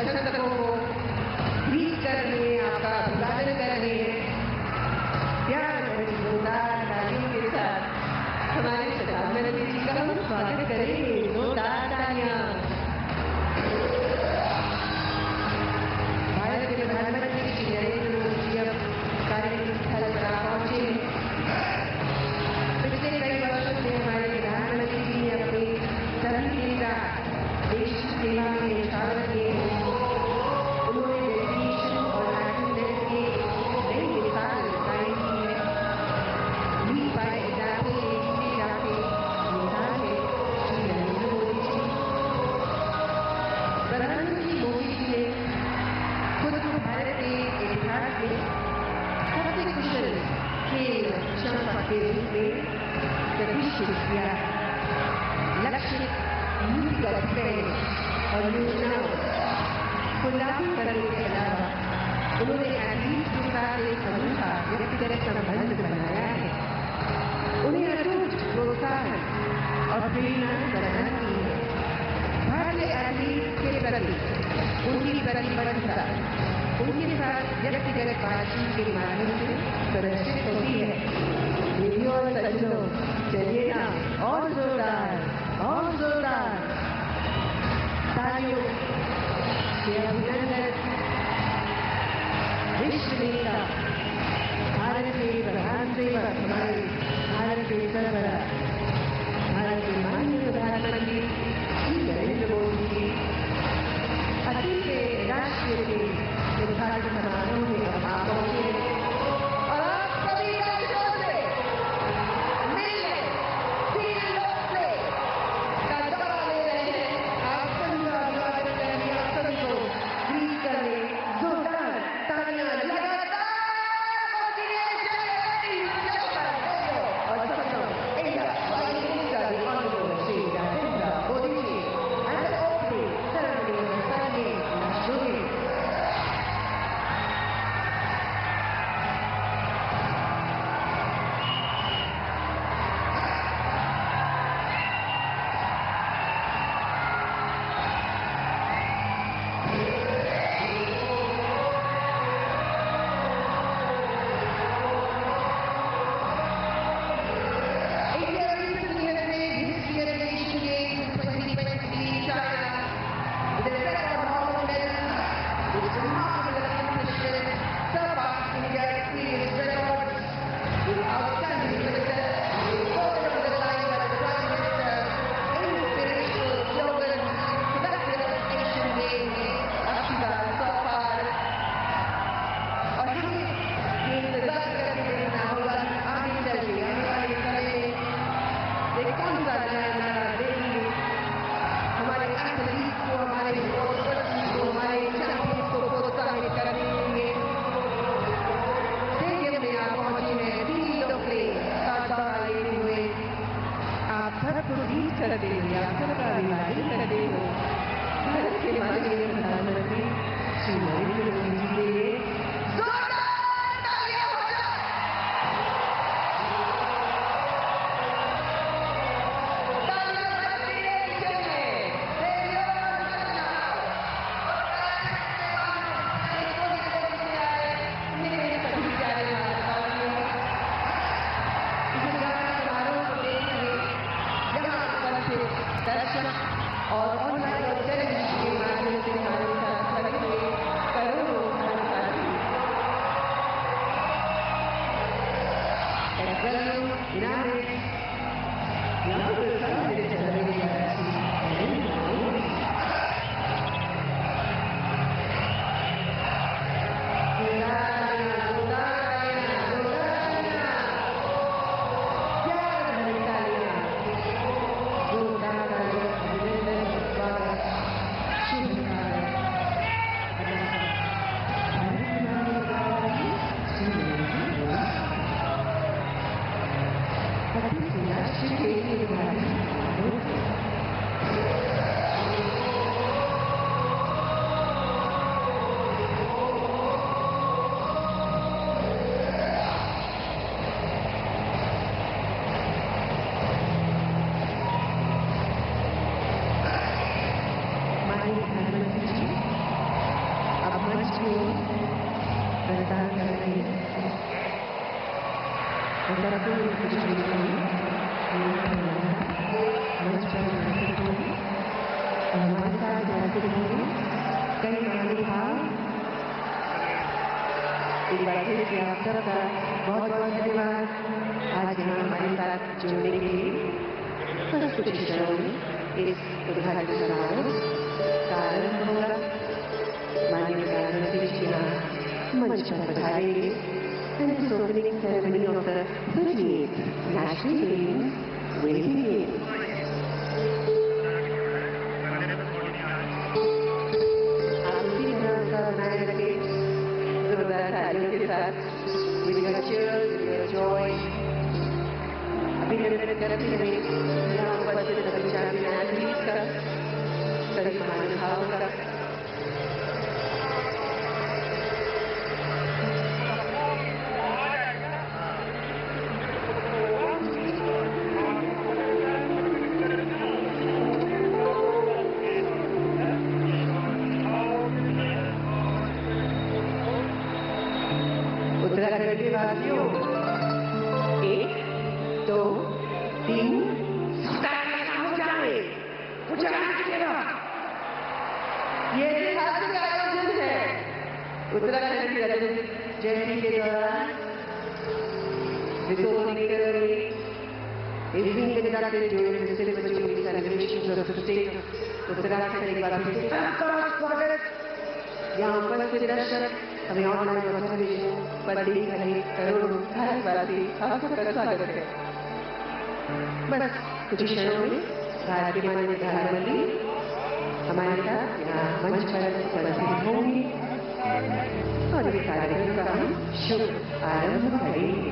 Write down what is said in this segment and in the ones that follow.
प्रशंसकों को ग्रीट कर रहे हैं, आपका अभिवादन कर रहे हैं। प्यार भरी जोरदार तालियों के साथ हमारे प्रधानमंत्री जी का हम स्वागत करेंगे। जोरदार तालियां। भारत के प्रधानमंत्री श्री नरेंद्र मोदी जी अब कार्यक्रम स्थल पर आ पहुंचे हैं। पिछले कई वर्षों से हमारे प्रधानमंत्री जी ने अपने सभी दिन रात देश की सेवा में न्यौछावर किए हैं। उन्होंने डेडिकेशन और अटेंडेंस की नई मिसाल कायम की है। लीड बाय एग्जाम्पल के जीते जाते मिसाल है श्री नरेंद्र मोदी जी। प्रधानमंत्री मोदी जी ने खुद को भारत के इतिहास में सबसे कुशल खेल प्रशंसक के रूप में प्रतिष्ठित किया है। लक्ष्य नीतिगत पहल और योजनाओं को लागू करने के अलावा उन्होंने एथलीट के साथ एक अनूठा व्यक्तिगत संबंध बनाया है। उन्हें अटूट प्रोत्साहन और प्रेरणा प्रदान की है। भारतीय एथलीट के प्रति उनकी प्रतिबद्धता उनके साथ व्यक्तिगत बातचीत के माध्यम से प्रदर्शित होती है। देवियों और सज्जनों, चलिए ना और जोरदार तालियों से अभिनंदन। विश्व नेता, भारत के प्रधान सेवक, हमारे भारत के सरबराह, भारत के माननीय प्रधानमंत्री श्री नरेंद्र मोदी जी अतीत के राष्ट्रीय के उद्घाटन समारोह में अब आप पहुंचे हैं और आप सभी का जोर से मिलने तीन लोग से का दौरा ले रहे हैं। आप सभी का अभिवादन करेंगे, आप सभी को ग्रीट करने जोरदार तालियां लगातार मोदी और सबको India Prime Minister the Honorable Shri Narendra Modi ji and the opening ceremony of the Sunday national day. प्रदान कर रहे हैं। ऐसा कोई कुछ भी नहीं मंच पर उपस्थित होंगे और हमारे साथ उपस्थित होंगे कई महानुभाव। एक बार फिर से आप सबका बहुत बहुत धन्यवाद आज यहाँ हमारे साथ जुड़ने के लिए। बस कुछ क्षणों में इस उद्घाटन समारोह का आरंभ होगा। माननीय प्रधानमंत्री जी यहाँ मंच पर पधारेंगे and this opening ceremony of the 38th National Games will begin. आप उसी तरह का बनाए रखें जोरदार तालियों के साथ with your cheers, with your joy. अभिनंदन करते हुए यहाँ उपस्थित सभी चैंपियन एथलीट्स का, सभी महानुभावों का। उत्तराखंड के वासियों 1, 2, 3 हो जाए ये ऐतिहासिक आयोजन है। उत्तराखंड की रजत जयंती के दौरान evening conducted during the celebratory celebrations of the state of Uttarakhand एक बार फिर से स्वागत। यहाँ उपस्थित दर्शक हमें ऑनलाइन और टेलीविजन पर देख रहे करोड़ों भारतवासी आप सबका स्वागत है। बस कुछ क्षणों में भारत के माननीय प्रधानमंत्री हमारे साथ यहाँ मंच पर उपस्थित होंगे और इस कार्यक्रम का हम शुभ आरंभ करेंगे।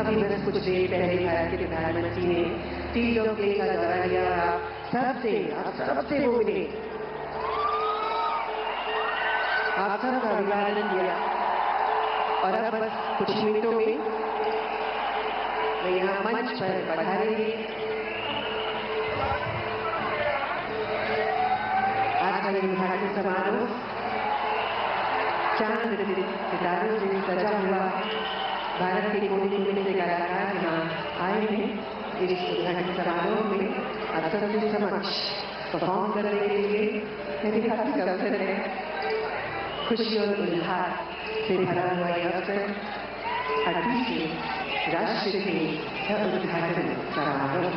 अभी बस कुछ देर पहले भारत के प्रधानमंत्री ने फील्ड ऑफ प्ले का दौरा किया और आप सबसे वो मिले, आप सबका अभिवादन किया और अब बस कुछ मिनटों में मैं यहाँ मंच पर पधारेंगे। आज का ये उद्घाटन समारोह चांद सितारों से सजा हुआ। भारत के कोने-कोने से कलाकार यहाँ आए हैं इस उद्घाटन समारोह में आप सबके समक्ष परफॉर्म करने के लिए। ऐतिहासिक अवसर है, खुशी और उल्लास से भरा हुआ यह अवसर 38वें राष्ट्रीय खेल का उद्घाटन समारोह।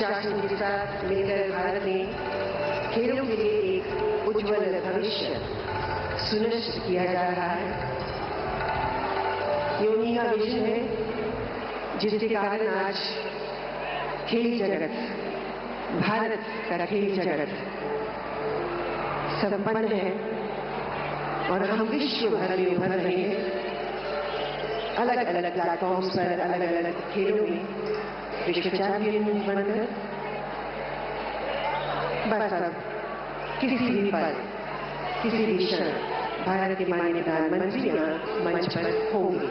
शासन के साथ मिलकर भारत ने खेलों के लिए एक उज्जवल भविष्य सुनिश्चित किया जा रहा है। योगी का विजन है जिसके कारण आज खेल जगत, भारत का खेल जगत संपन्न है और हम विश्व भर में उभर रहे हैं। अलग अलग प्लेटफॉर्म्स पर अलग अलग खेलों में विश्व चैंपियन बनकर बस अब किसी भी पल, किसी भी क्षण भारत के माननीय प्रधानमंत्री यहाँ मंच पर होंगे।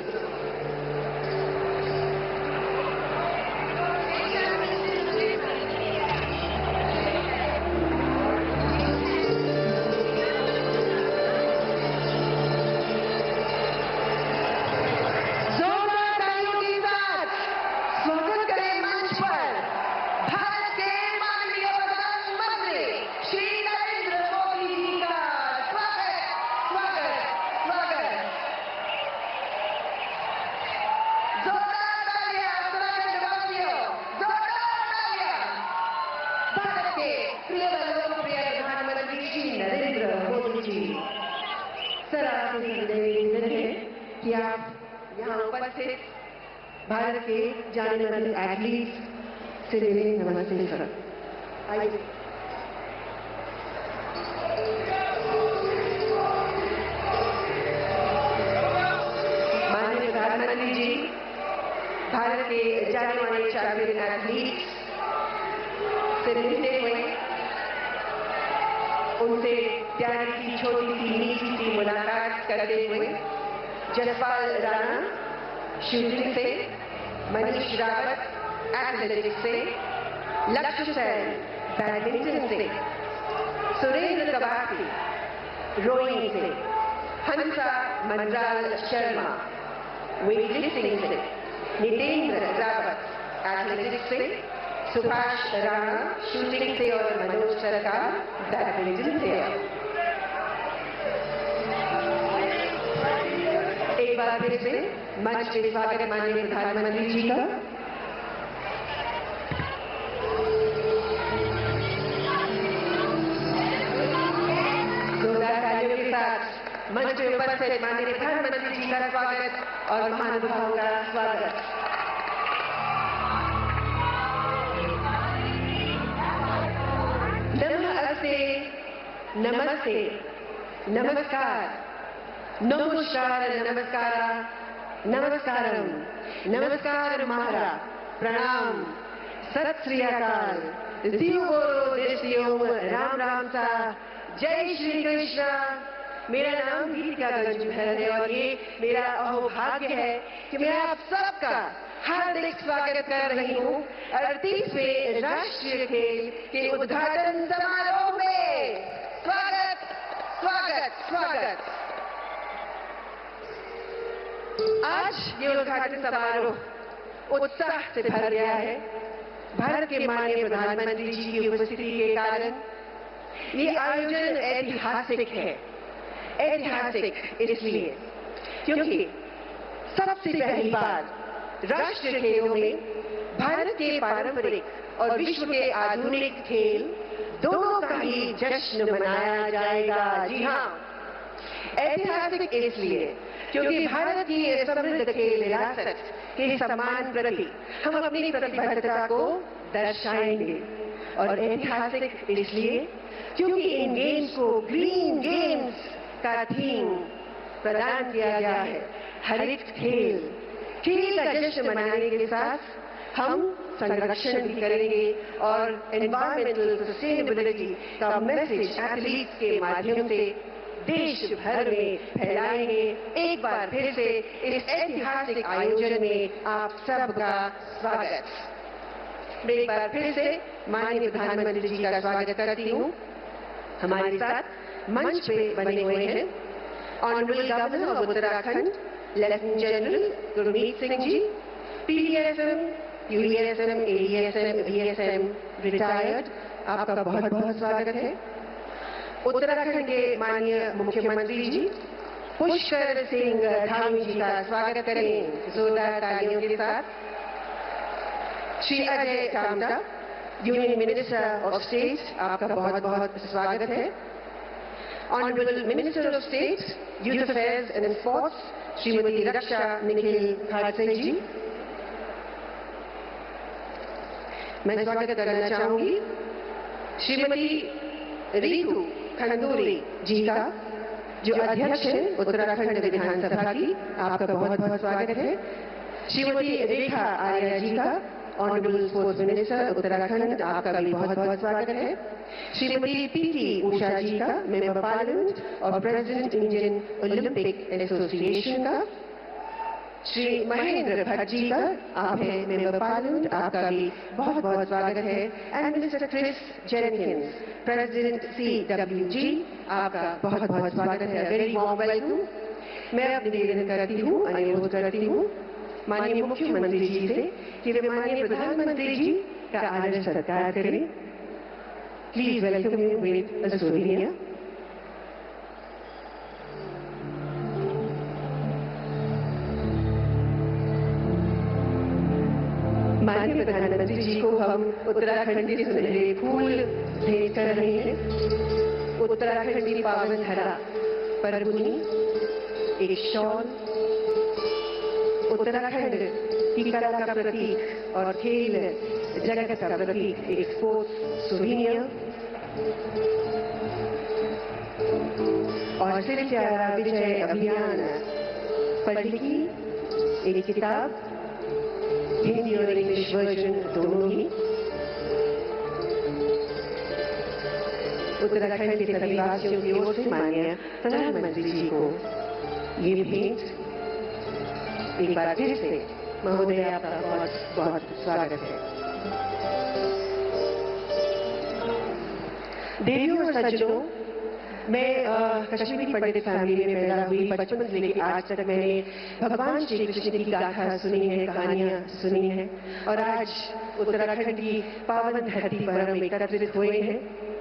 सर, आपसे निवेदन है कि आप यहाँ उपस्थित भारत के जाने माने एथलीट से मिले। नमस्ते सर। आइए। माननीय प्रधानमंत्री जी, भारत के जाने माने चैंपियन एथलीट से मिलते हुए उनसे प्यार की छोटी सी मीठी सी मुलाकात करते हुए जसपाल राणा शूटिंग से, मनीष रावत एथलेटिक्स से, लक्ष्य सेन बैडमिंटन से, सुरेंद्र कबाती रोइंग से, हंसा मंडराल शर्मा वेटलिफ्टिंग से, नितेंद्र रावत एथलेटिक्स से, सुभाष राणा शूटिंग से और मनोज सरकार बैडमिंटन से। एक बार फिर से मंच पे स्वागत माननीय प्रधानमंत्री जी का। जोरदार तालियों के साथ मंच पे उपस्थित माननीय प्रधानमंत्री जी का स्वागत और महानुभावों का स्वागत। नमस्ते, नमस्कार, नमस्कार, नमस्कारा, नमस्कारम, नमस्कार महारा, प्रणाम, सत श्री अकाल, दियो बोलो देशियों, राम राम सा, जय श्री कृष्ण। मेरा नाम गीतिका गंजू है और ये मेरा अहोभाग्य है कि मैं आप सबका हार्दिक स्वागत कर रही हूँ 38वें राष्ट्रीय खेल के उद्घाटन समारोह में। स्वागत, स्वागत, स्वागत। आज ये उद्घाटन समारोह उत्साह से भर गया है। भारत के माननीय प्रधानमंत्री जी की उपस्थिति के कारण ये आयोजन ऐतिहासिक है। ऐतिहासिक इसलिए क्योंकि सबसे पहली बार राष्ट्रीय खेलों में भारत के पारंपरिक और विश्व के आधुनिक खेल दोनों का ही जश्न मनाया जाएगा। जी हाँ, ऐतिहासिक इसलिए क्योंकि भारत की समृद्ध खेल विरासत के सम्मान प्रति हम अपनी प्रतिबद्धता को दर्शाएंगे। और ऐतिहासिक इसलिए क्योंकि इन गेम्स को ग्रीन गेम्स का थीम प्रदान किया गया है। हरित खेल, खेल का जश्न मनाने के साथ हम संरक्षण भी करेंगे और एनवायरमेंटल सस्टेनेबिलिटी का मैसेज एथलीट्स के माध्यम से देश भर में फैलाएंगे। एक बार फिर से इस ऐतिहासिक आयोजन में आप सबका स्वागत। मैं एक बार फिर से माननीय प्रधानमंत्री जी का स्वागत करती हूँ। हमारे साथ मंच पे बने हुए हैं honourable governor of Uttarakhand lieutenant general Gurmeet Singh ji, PDSM, UDSM, ADSM, BSM retired, आपका बहुत बहुत स्वागत है। उत्तराखंड के माननीय मुख्यमंत्री जी पुष्कर सिंह धामी जी का स्वागत करें जोरदार तालियों के साथ। Shri Ajay Tamta, union minister of state, आपका बहुत बहुत स्वागत है। Honourable minister of state, youth affairs and sports, Shrimati Raksha Nikhil Khadse ji, मैं स्वागत करना चाहूंगी श्रीमती रीतू खंडूरी जी का, जो अध्यक्ष है उत्तराखंड विधानसभा की, आपका बहुत बहुत स्वागत है। श्रीमती रेखा आर्या जी का, ऑनरेबल स्पोर्ट्स मिनिस्टर उत्तराखंड, आपका भी बहुत बहुत स्वागत है। श्रीमती पीटी उषा जी का, मेंबर पार्लियामेंट और प्रेसिडेंट इंडियन ओलंपिक एसोसिएशन का। श्री महेंद्र भट्ट जी का, आप हैं मेंबर पार्लियामेंट, आपका भी बहुत बहुत स्वागत है। And Mister Chris Jenkins, president CWG, आपका बहुत बहुत स्वागत है। Very warm welcome. मैं अब निवेदन करती हूँ, अनुरोध करती हूँ माननीय मुख्यमंत्री जी से कि वे माननीय प्रधानमंत्री जी का आदर सत्कार करें। Please welcome you with a souvenir. माननीय प्रधानमंत्री जी को हम उत्तराखंड के सुनहरे फूल भेंट कर रहे हैं। उत्तराखंड की पावन धरा पर बुनी एक शॉल, उत्तराखंड की कला का प्रतीक और खेल जगत का प्रतीक एक स्पोर्ट्स सोवेनियर, और सिर्फ प्यारा विजय अभियान पर लिखी एक किताब, हिंदी और इंग्लिश वर्जन दोनों ही। उत्तराखंड के सभी वासियों की ओर से माननीय प्रधानमंत्री जी को ये भेंट एक बार फिर से महोदय, आपका बहुत बहुत स्वागत है। देवियों और सज्जनों, मैं कश्मीरी पंडित फैमिली में पैदा हुई। बचपन से लेकर आज तक मैंने भगवान श्री कृष्ण की गाथा सुनी है, कहानियां सुनी है, और आज उत्तराखंड की पावन धरती पर हम एकत्रित हुए हैं।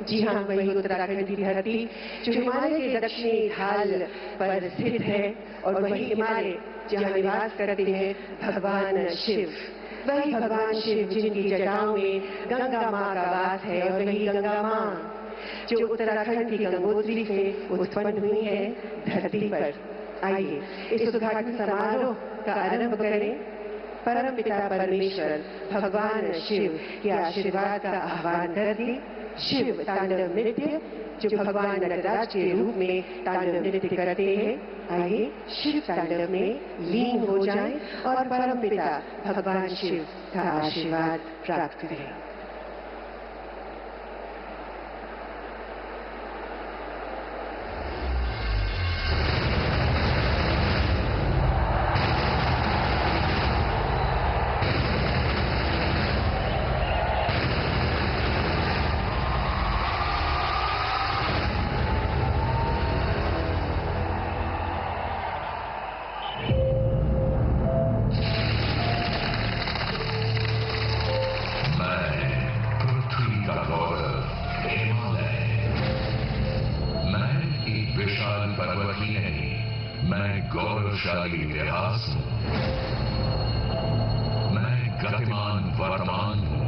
जी हाँ, वही उत्तराखंड की धरती जो हिमालय के दक्षिणी ढाल पर स्थित है, और वही हिमालय जहाँ निवास करते हैं भगवान शिव। वही भगवान शिव जिनकी जटाओं में गंगा माँ का वास है, और वही गंगा माँ जो उत्तराखंड की गंगोत्री से उत्पन्न हुई है धरती पर। आइए इस उद्घाटन समारोह का आरंभ करें। परम पिता परमेश्वर भगवान शिव के आशीर्वाद का आह्वान कर दे। शिव तांडव नृत्य, जो भगवान नटराज के रूप में तांडव नृत्य करते हैं, आइए शिव तांडव में लीन हो जाएं और परम पिता भगवान शिव का आशीर्वाद प्राप्त करें। गौरवशाली इतिहास हूं, मैं गतिमान वर्तमान हूं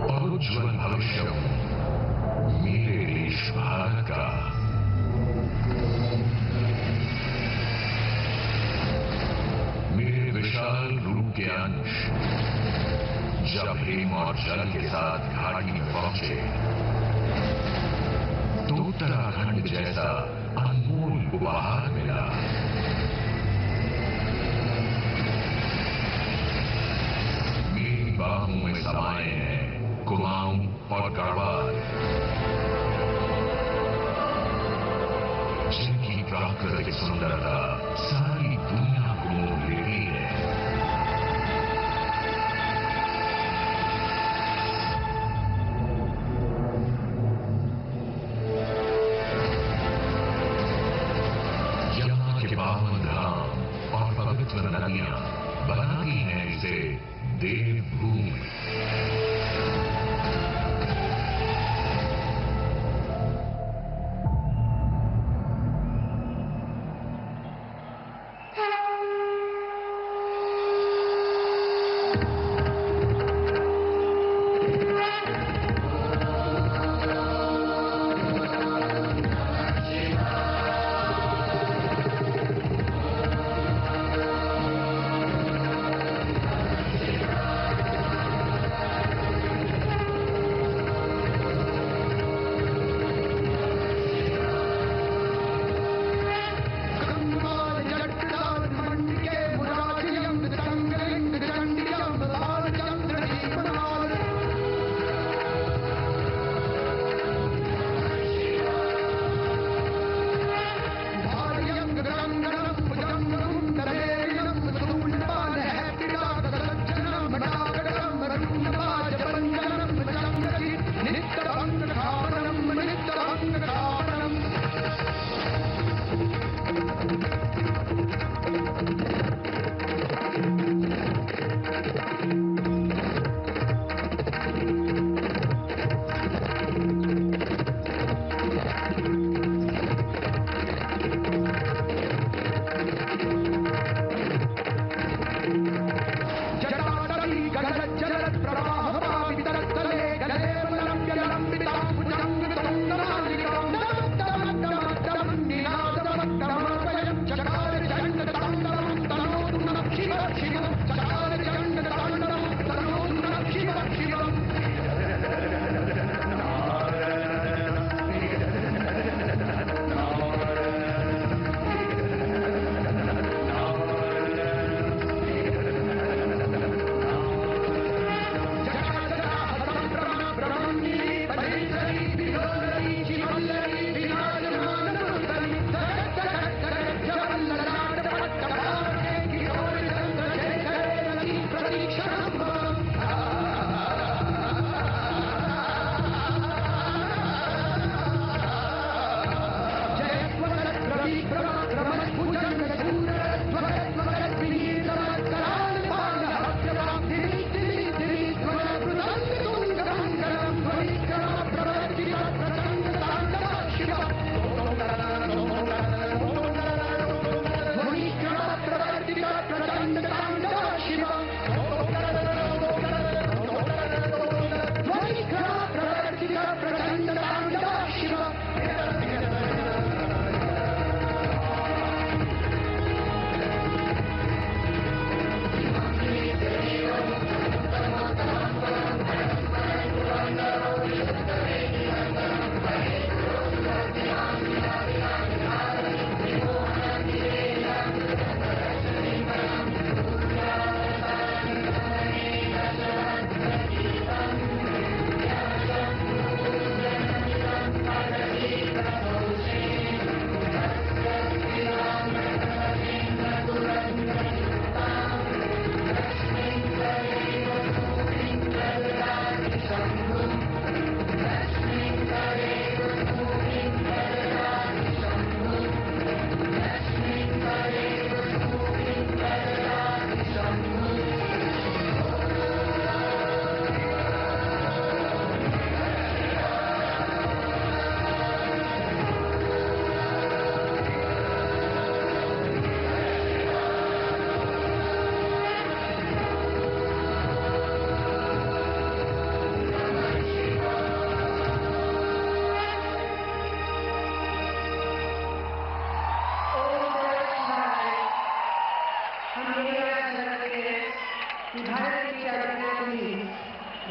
और उज्ज्वल भविष्य हूं मेरे देश भारत का। मेरे विशाल रूप के अंश जब हिम और जल के साथ घाटी में पहुंचे, तो उत्तराखंड जैसा अनमोल उपहार मिला। मेरी बाहों में समाये हैं कुमाऊं और गढ़वाल, जिनकी प्राकृतिक सुंदरता सारी दुनिया को मोह लेती है। पावन धाम और पवित्र नदियां बनाती हैं इसे देवभूमि।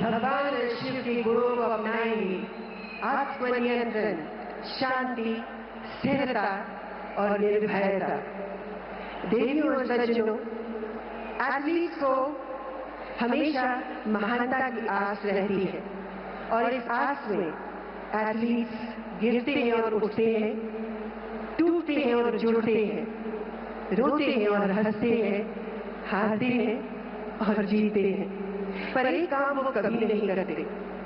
भगवान शिव के गुणों को अपनाएंगे, आत्मनियंत्रण, शांति, स्थिरता और निर्भयता। देवियों और सज्जनों, एथलीट्स को हमेशा महानता की आस रहती है और इस आस में एथलीट्स गिरते हैं और उठते हैं, टूटते हैं और जुड़ते हैं, रोते हैं और हंसते हैं, हारते हैं और जीतते हैं, पर एक काम वो कभी नहीं करते,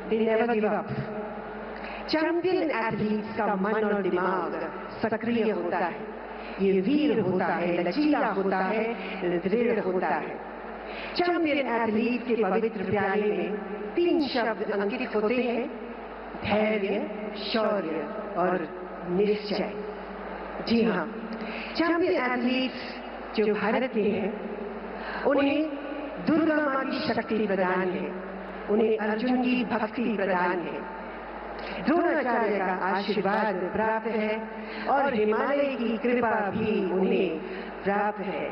they never give up। Champion athletes का मन और दिमाग सक्रिय होता है, ये वीर होता है, लचीला होता है, दृढ़ होता है। चैंपियन एथलीट के पवित्र प्याले में 3 शब्द अंकित होते हैं: धैर्य, शौर्य और निश्चय। जी हाँ, चैंपियन एथलीट्स जो भारत के हैं, उन्हें दुर्गा माँ की शक्ति प्रदान है, उन्हें अर्जुन की भक्ति प्रदान है, द्रोणाचार्य का आशीर्वाद प्राप्त है और हिमालय की कृपा भी उन्हें प्राप्त है।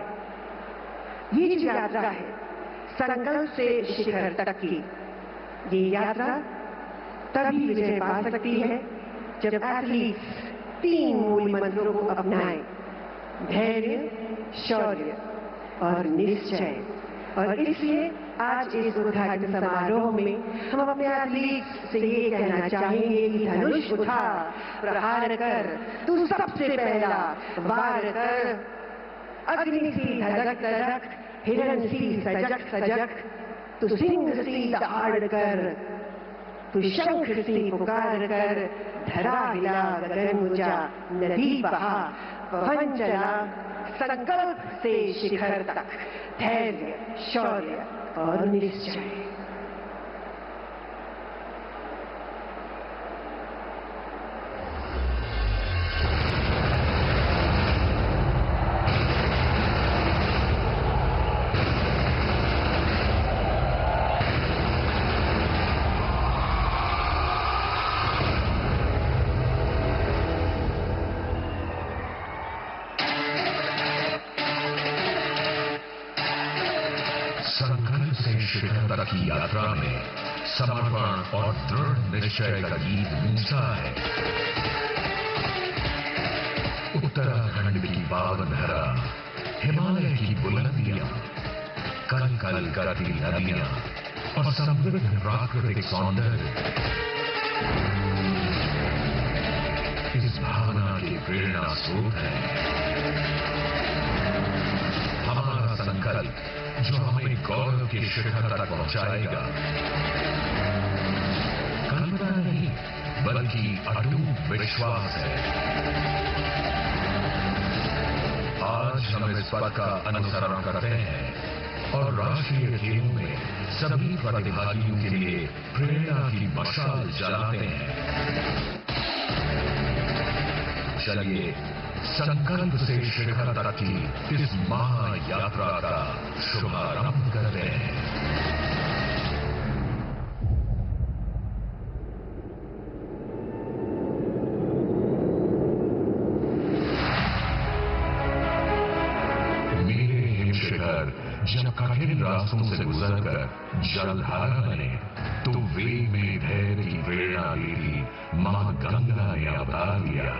ये जो यात्रा है संकल्प से शिखर तक की, ये यात्रा तभी विजय पा सकती है जब एथलीट्स 3 मूल मंत्रों को अपनाएं: धैर्य, शौर्य और निश्चय। और इसलिए आज इस उद्घाटन समारोह में हम अपने एथलीट्स से ये कहना चाहेंगे कि धनुष उठा, प्रहार कर, तू सबसे पहला वार कर। अग्नि सी धधक धधक, हिरण सी सजक सजक, तू सिंह सी दहाड़ कर, तू शंख सी पुकार कर, धरा हिला गगन ऊंचा, नदी बहा, पवन चला, संकल्प से शिखर तक, धैर्य, शौर्य और निश्चय। संकल्प से शिखर तक की यात्रा में समर्पण और दृढ़ निश्चय का गीत गूंजता है। उत्तराखंड की पावन धरा, हिमालय की बुलंदियां, कल कल करती नदियां और समृद्ध प्राकृतिक सौंदर्य इस भावना की प्रेरणा स्रोत है। हमारा संकल्प जो हमें गौरव के शिखर तक पहुंचाएगा, कल्पना नहीं बल्कि अटूट विश्वास है। आज हम इस पथ का अनुसरण करते हैं और राष्ट्रीय खेलों में सभी प्रतिभागियों के लिए प्रेरणा की मशाल जलाते हैं। चलिए संकल्प से शिखर तक की इस महायात्रा का शुभारंभ करते हैं। मेरे हिम शिखर जब कठिन रास्तों से गुजरकर जलधारा बने, तो वेग में धैर्य की प्रेरणा देती मां गंगा ने अवतार लिया।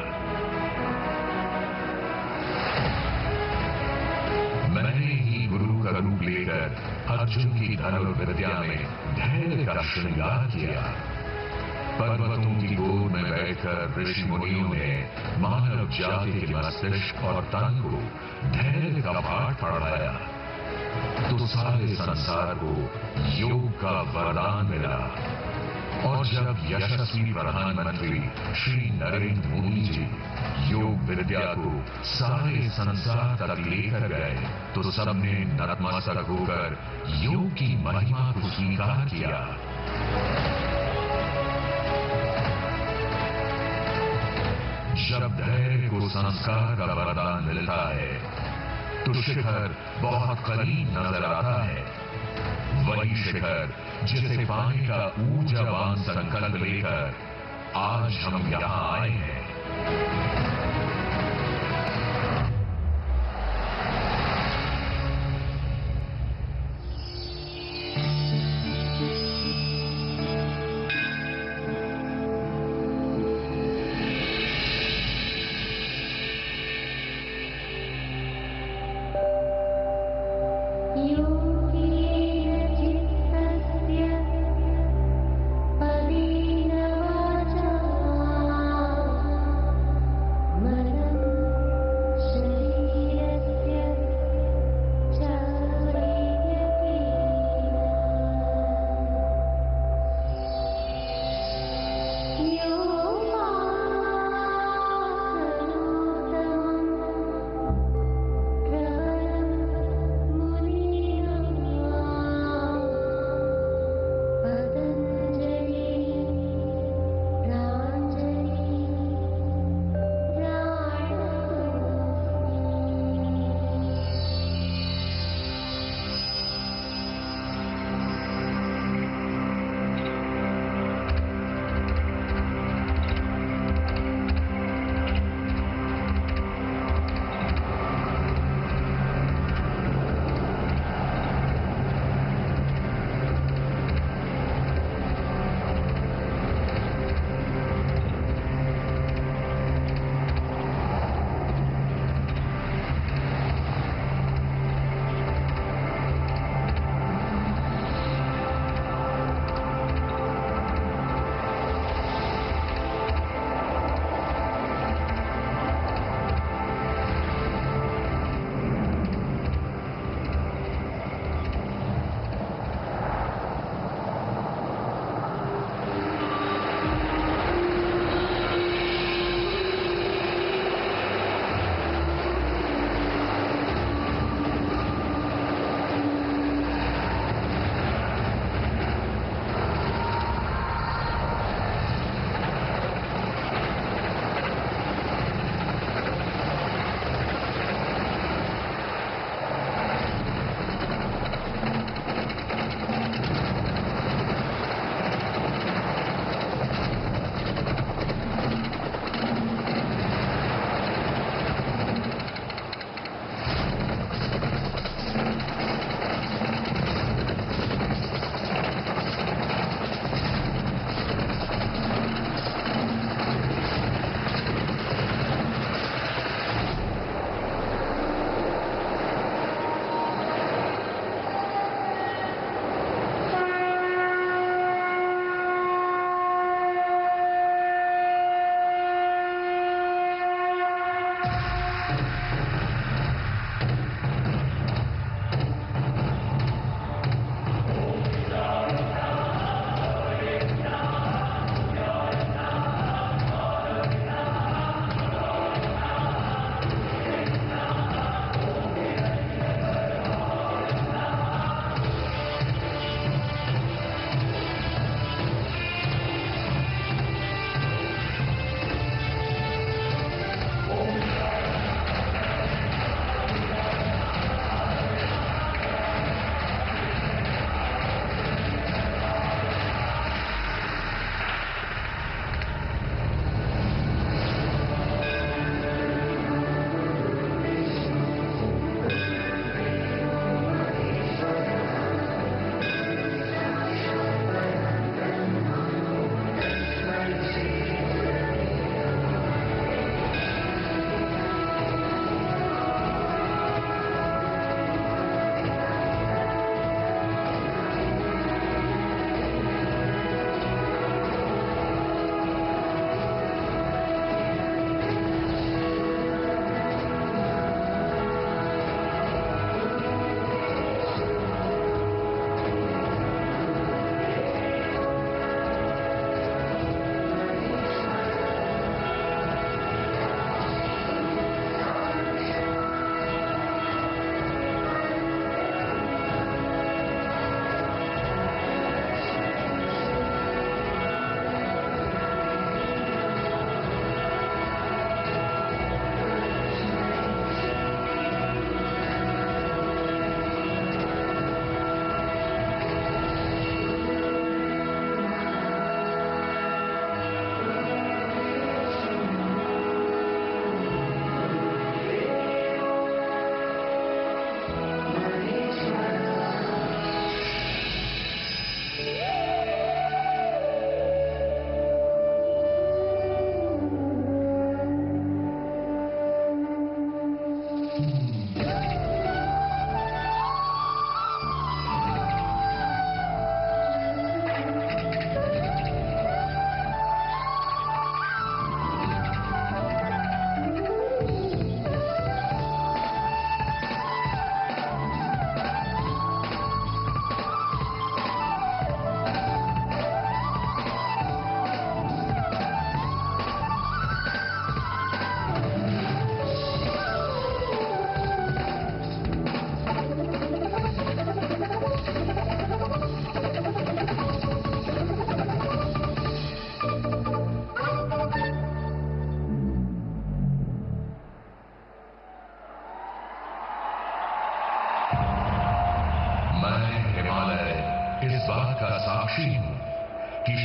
मैंने ही गुरु का रूप लेकर अर्जुन की धनुर्विद्या में धैर्य का श्रृंगार किया। पर्वतों की गोद में बैठकर ऋषि मुनियों ने मानव जाति के मस्तिष्क और तन को धैर्य का पाठ पढ़ाया, तो सारे संसार को योग का वरदान मिला। और जब यशस्वी प्रधानमंत्री श्री नरेंद्र मोदी जी योग विद्या को सारे संसार तक लेकर गए, तो सबने नतमस्तक होकर योग की महिमा को स्वीकार किया। जब धैर्य को संस्कार का वरदान मिलता है, तो शिखर बहुत करीब नजर आता है। वही शिखर जिसे पाने का ऊर्जावान संकल्प लेकर आज हम यहां आए हैं।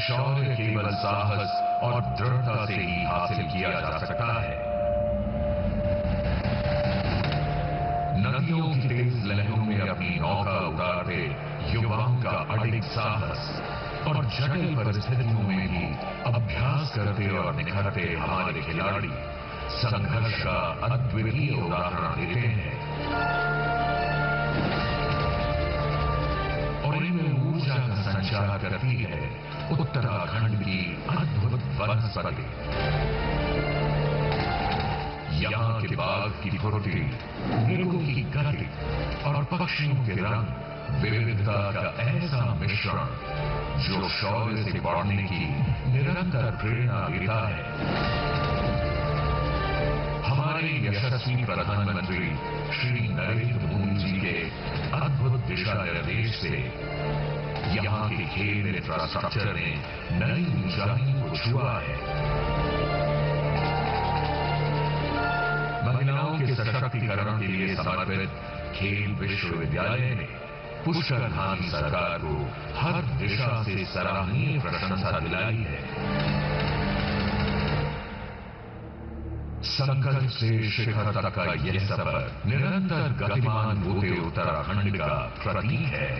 शौर्य केवल साहस और दृढ़ता से ही हासिल किया जा सकता है। नदियों की तेज लहरों में अपनी नौका उतारते युवाओं का अडिग साहस और जटिल परिस्थितियों में भी अभ्यास करते और निखरते हमारे खिलाड़ी संघर्ष का अद्वितीय उदाहरण देते हैं। और इनमें ऊर्जा का संचार करती है उत्तराखंड की अद्भुत वनस्पति। यहाँ के बाग की फुर्ती, मृगों की गति और पक्षियों के रंग विविधता का ऐसा मिश्रण जो शौर्य से बढ़ने की निरंतर प्रेरणा देता है। हमारे यशस्वी प्रधानमंत्री श्री नरेंद्र मोदी जी के अद्भुत दिशा निर्देश से यहाँ के खेल इंफ्रास्ट्रक्चर ने नई ऊंचाइयों को छुआ है। महिलाओं के सशक्तिकरण के लिए समर्पित खेल विश्वविद्यालय ने पुष्कर धामी सरकार को हर दिशा से सराहनीय प्रशंसा दिलाई है। संकल्प से शिखर तक का यह सफर निरंतर गतिमान होते उत्तराखंड का प्रतीक है।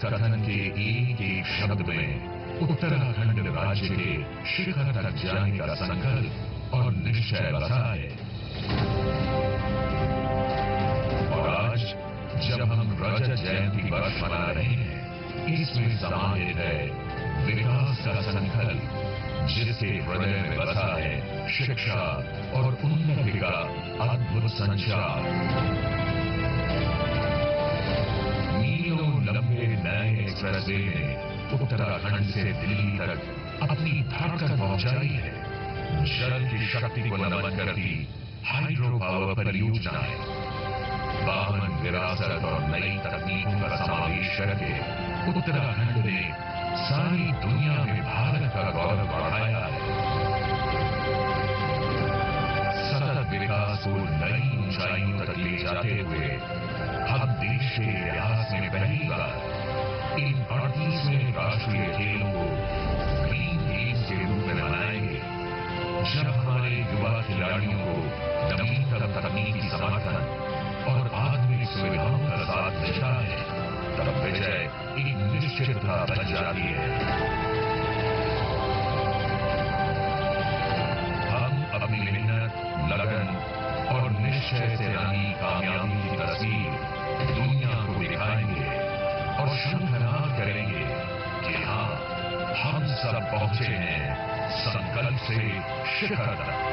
कथन के एक एक शब्द में उत्तराखंड राज्य के शिखर तक जाने का संकल्प और निश्चय बसा है। और आज जब हम रजत जयंती वर्ष मना रहे हैं, इसमें समाहित है विकास का संकल्प, जिसके हृदय में बसा है शिक्षा और उन्नति का अद्भुत संचार। मीलों लंबे नए एक्सप्रेसवे ने उत्तराखंड से दिल्ली तक अपनी धड़कन पहुंचाई है। जल की शक्ति को नमन करती हाइड्रो पावर परियोजनाएं, वाहन विरासत और नई तकनीकों का समावेश करके उत्तराखंड ने सारी दुनिया में भारत का गौरव बढ़ाया है। सतत विकास को नई ऊंचाइयों तक ले जाते हुए हम देश के इतिहास में पहली बार इन 38वें राष्ट्रीय खेलों को ग्रीन गेम्स के रूप में मनाएंगे, जब हमारे युवा खिलाड़ियों को नवीनतम तकनीकी समर्थन और आधुनिक सुविधाओं का साथ मिलता है, तब विजय एक निश्चितता बन जाती है। हम अपनी मेहनत, लगन और निश्चय से रंगी कामयाबी की तस्वीर दुनिया को दिखाएंगे और शंखनाद करेंगे कि हाँ, हम सब पहुंचे हैं संकल्प से शिखर तक।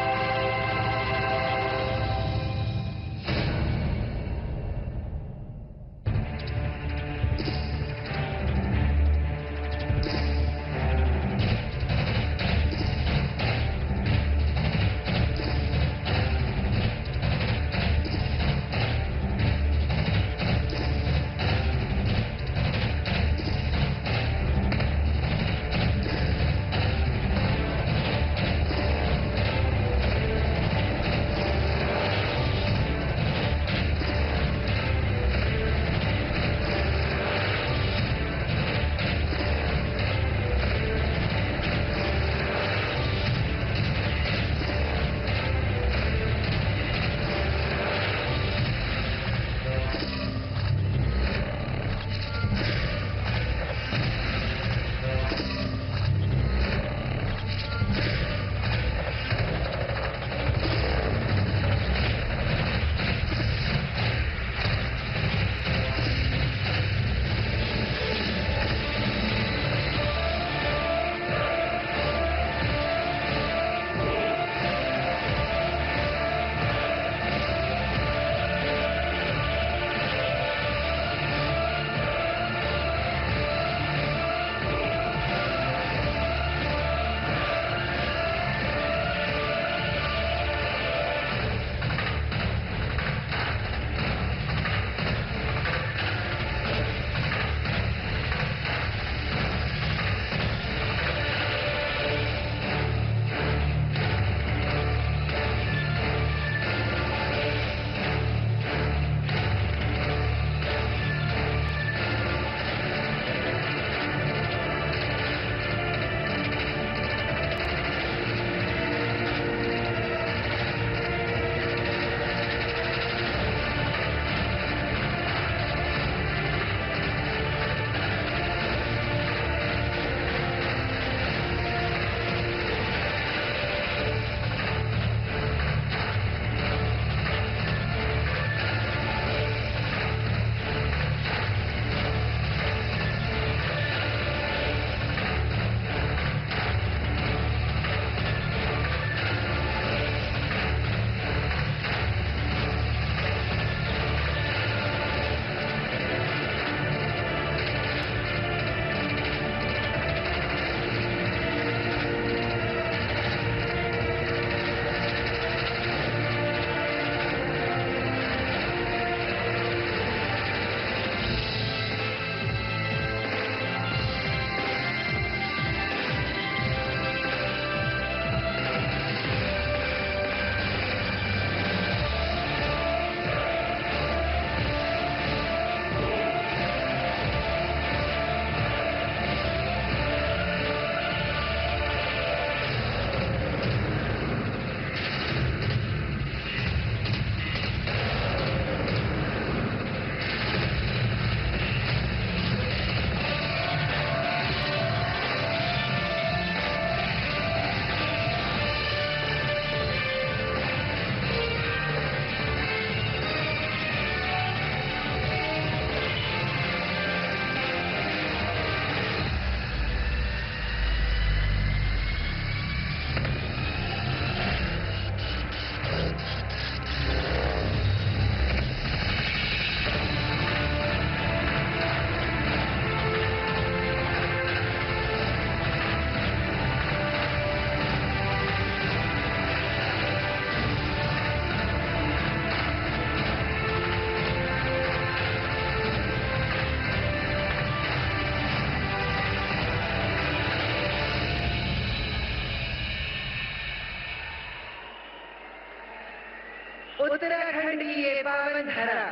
उत्तराखंड की ये पावन धरा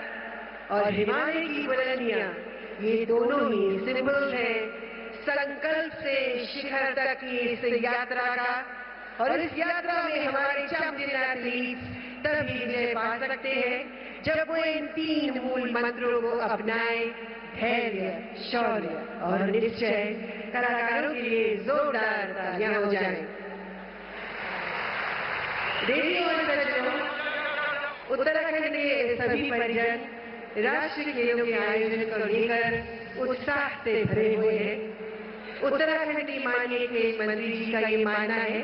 और हिमालय की बुलंदियां, ये दोनों ही सिंबल है संकल्प से शिखर तक की इस यात्रा का। और इस यात्रा में हमारे चैंपियन एथलीट्स तभी विजय पा सकते हैं जब वो इन 3 मूल मंत्रों को अपनाएं: धैर्य, शौर्य और निश्चय। कलाकारों के लिए जोरदार तालियां हो जाएं। देवियों और सज्जनों, उत्तराखंड के सभी परिजन राष्ट्रीय खेलों के आयोजन को लेकर उत्साह से भरे हुए हैं। उत्तराखंड की माननीय खेल मंत्री जी का ये मानना है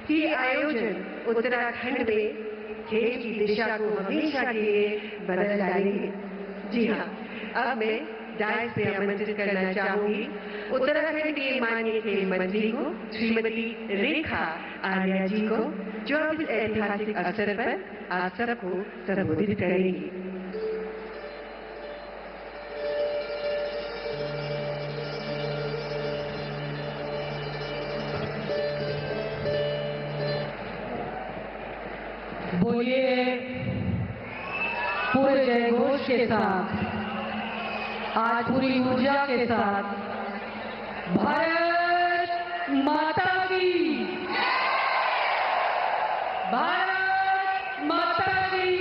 कि आयोजन उत्तराखंड में खेल की दिशा को हमेशा के लिए बदल डालेंगे। जी हाँ, अब मैं डायस पे आमंत्रित करना चाहूंगी उत्तराखंड के माननीय खेल मंत्री को, श्रीमती रेखा आर्या जी को, जो इस ऐतिहासिक अवसर पर आप सबको संबोधित करेंगी। बोलिए पूरे जयघोष के साथ, आज पूरी ऊर्जा के साथ, भारत माता की, भारत माता की।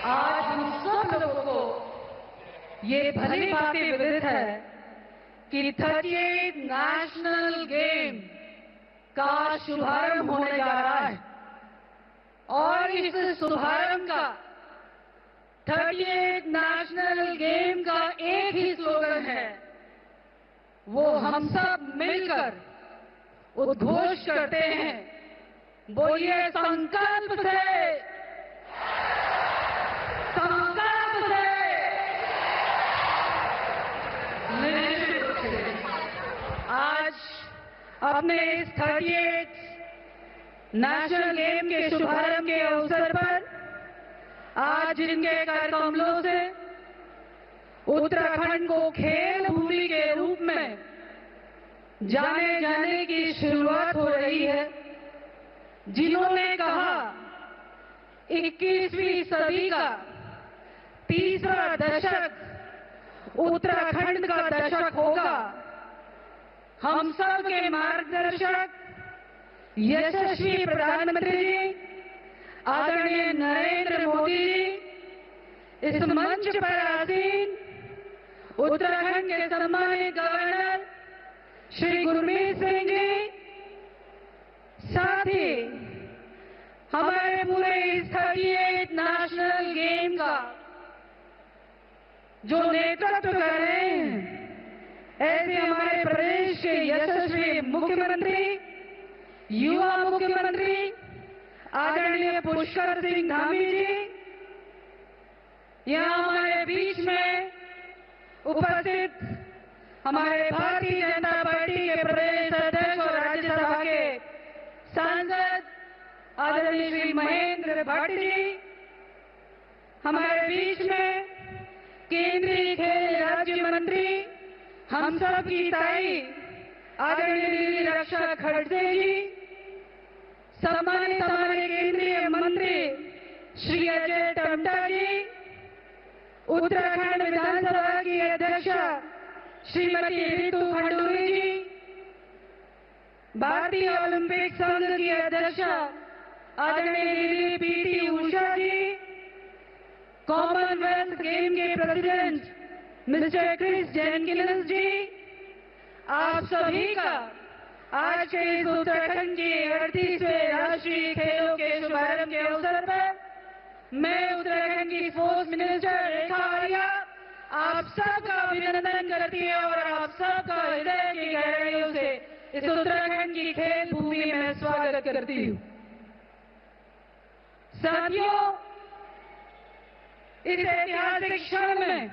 आज हम सब लोगों को ये भली भांति विदित है कि 38 नेशनल गेम का शुभारंभ होने जा रहा है और इस शुभारंभ का 38 नेशनल गेम का एक ही स्लोगन है, वो हम सब मिलकर उद्घोष करते हैं। बोलिए संकल्प से, संकल्प से। आज अपने इस 38 नेशनल गेम के शुभारंभ के अवसर पर आज जिनके कर कमलों से उत्तराखंड को खेल भूमि के रूप में जाने जाने की शुरुआत हो रही है, जिन्होंने कहा 21वीं सदी का तीसरा दशक उत्तराखंड का दशक होगा। हम सब के मार्गदर्शक यशस्वी प्रधानमंत्री जी आदरणीय नरेंद्र मोदी जी, इस मंच पर आसीन उत्तराखंड के सम्मानित गवर्नर श्री गुरमीत सिंह जी, साथ ही हमारे पूरे इस 38 नेशनल गेम का जो नेतृत्व कर रहे हैं, ऐसे हमारे प्रदेश के यशस्वी मुख्यमंत्री, युवा मुख्यमंत्री आदरणीय पुष्कर सिंह धामी जी, यहाँ हमारे बीच में उपस्थित हमारे भारतीय जनता पार्टी के प्रदेश अध्यक्ष और राज्यसभा के सांसद आदरणीय श्री महेंद्र भट्ट जी, हमारे बीच में केंद्रीय खेल राज्य मंत्री, हम सब की ताई आदरणीय दीदी रक्षा खड़से जी, सम्मानित हमारे केंद्रीय मंत्री श्री अजय टम्टा जी, उत्तराखंड विधानसभा की अध्यक्षा श्रीमती रितु खंडूरी जी, भारतीय ओलंपिक संघ की अध्यक्षा आदरणीय दीदी पीटी उषा जी, कॉमनवेल्थ गेम के प्रेसिडेंट मिस्टर क्रिस जेनकिंस जी, आप सभी का आज के इस उत्तराखंड के 38वें राष्ट्रीय खेलों के शुभारंभ के अवसर पर मैं उत्तराखंड की स्पोर्ट्स मिनिस्टर रेखा आर्या आप सबका अभिनंदन करती है और आप सबका हृदय की गहराइयों से इस उत्तराखंड की खेल भूमि में स्वागत करती हूँ। साथियों, इस ऐतिहासिक क्षण में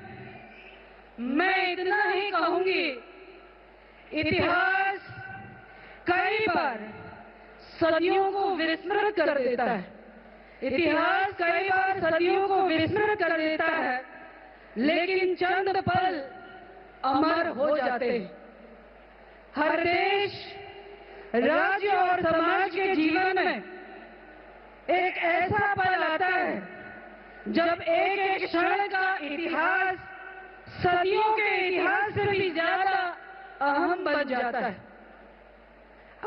मैं इतना ही कहूंगी, इतिहास कई बार सदियों को विस्मृत कर देता है, इतिहास कई बार सदियों को विस्मृत कर देता है, लेकिन चंद पल अमर हो जाते हैं। हर देश, राज्य और समाज के जीवन में जब एक एक क्षण का इतिहास सदियों के इतिहास से भी ज्यादा अहम बन जाता है।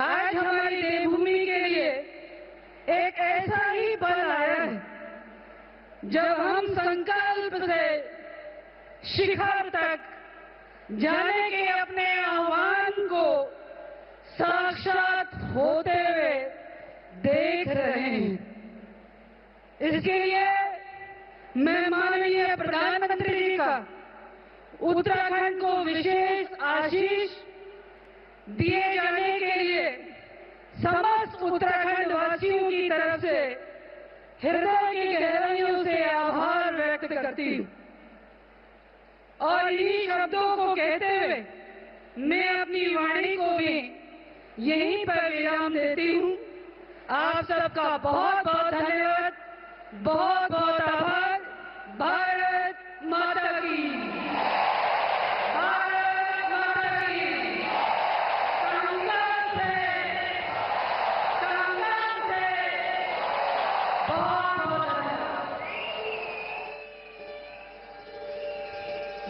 आज हमारी देवभूमि के लिए एक ऐसा ही पल आया है जब हम संकल्प से शिखर तक जाने के अपने आह्वान को साक्षात होते हुए देख रहे हैं। इसके लिए मैं माननीय प्रधानमंत्री जी का उत्तराखंड को विशेष आशीष दिए जाने के लिए समस्त उत्तराखंड वासियों की तरफ से हृदय की गहराइयों से आभार व्यक्त करती हूँ। और इन्हीं शब्दों को कहते हुए मैं अपनी वाणी को भी यहीं पर विराम देती हूँ। आप सबका बहुत बहुत धन्यवाद, बहुत बहुत आभार। भारत माता की, भारत माता की। संकल्प है, संकल्प है। बहुत बहुत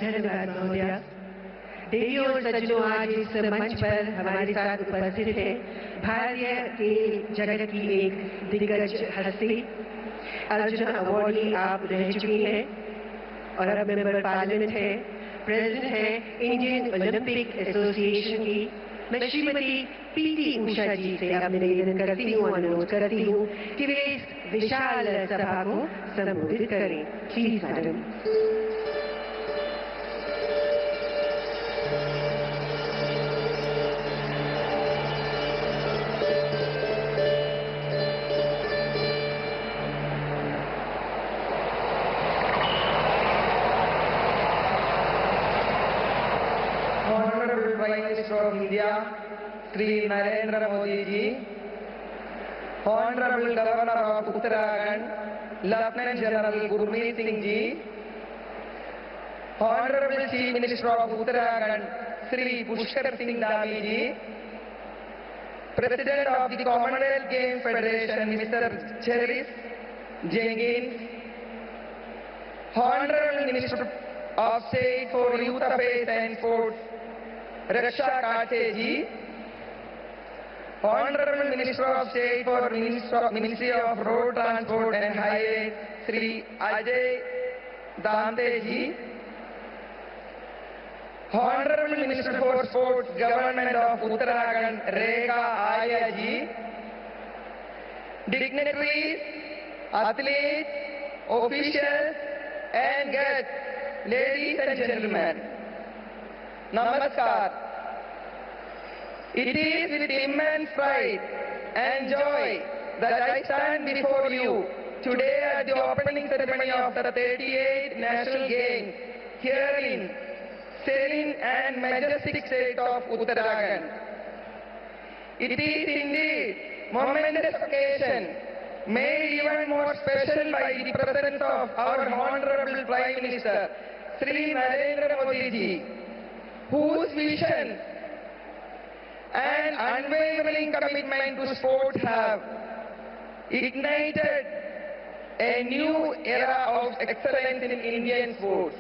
धन्यवाद महोदया। देवियों और सज्जनों, आज इस मंच पर हमारे साथ उपस्थित है भारतीय खेल जगत की एक दिग्गज हस्ती, अर्जुन अवार्डी आप रह चुकी हैं और अब मेंबर पार्लियामेंट है, प्रेसिडेंट है इंडियन ओलंपिक एसोसिएशन की। मैं श्रीमती पीटी उषा जी से अब निवेदन करती हूँ, अनुरोध करती हूँ कि वे इस विशाल सभा को संबोधित करें। Please madam. Honorable Prime Minister of India, Sri Narendra Modi ji, Honorable Governor of Uttarakhand, Lieutenant General Gurmeet Singh ji, Honorable Chief Minister of Uttarakhand, Sri Pushkar Singh Dhami ji, President of the Commonwealth Games Federation, Mr. Cheris Jenkins, Honorable Minister of State for Youth Affairs and Sports, Raksha Kate ji, Honorable Minister of State for Ministry of Road Transport and Highways, Sri Ajay Dante ji, Honorable Minister for Sports, Government of Uttarakhand, Rekha Arya ji, dignitaries, athletes, officials and guests, ladies and gentlemen, Namaskar. It is with immense pride and joy that I stand before you today at the opening ceremony of the 38th National Games here in serene and majestic state of Uttarakhand. It is indeed momentous occasion, made even more special by the presence of our Honorable Prime Minister, Sri Narendra Modi ji, whose vision and unwavering commitment to sports have ignited a new era of excellence in Indian sports.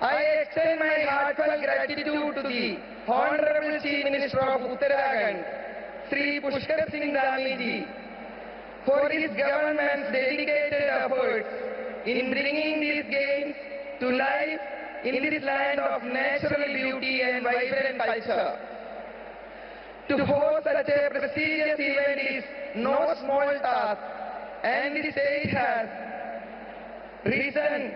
I extend my heartfelt gratitude to the Honorable Chief Minister of Uttarakhand, Sri Pushkar Singh Dhami ji, for his government's dedicated efforts in bringing these games to life in this land of natural beauty and vibrant culture. To host such a prestigious event is no small task, and the state has risen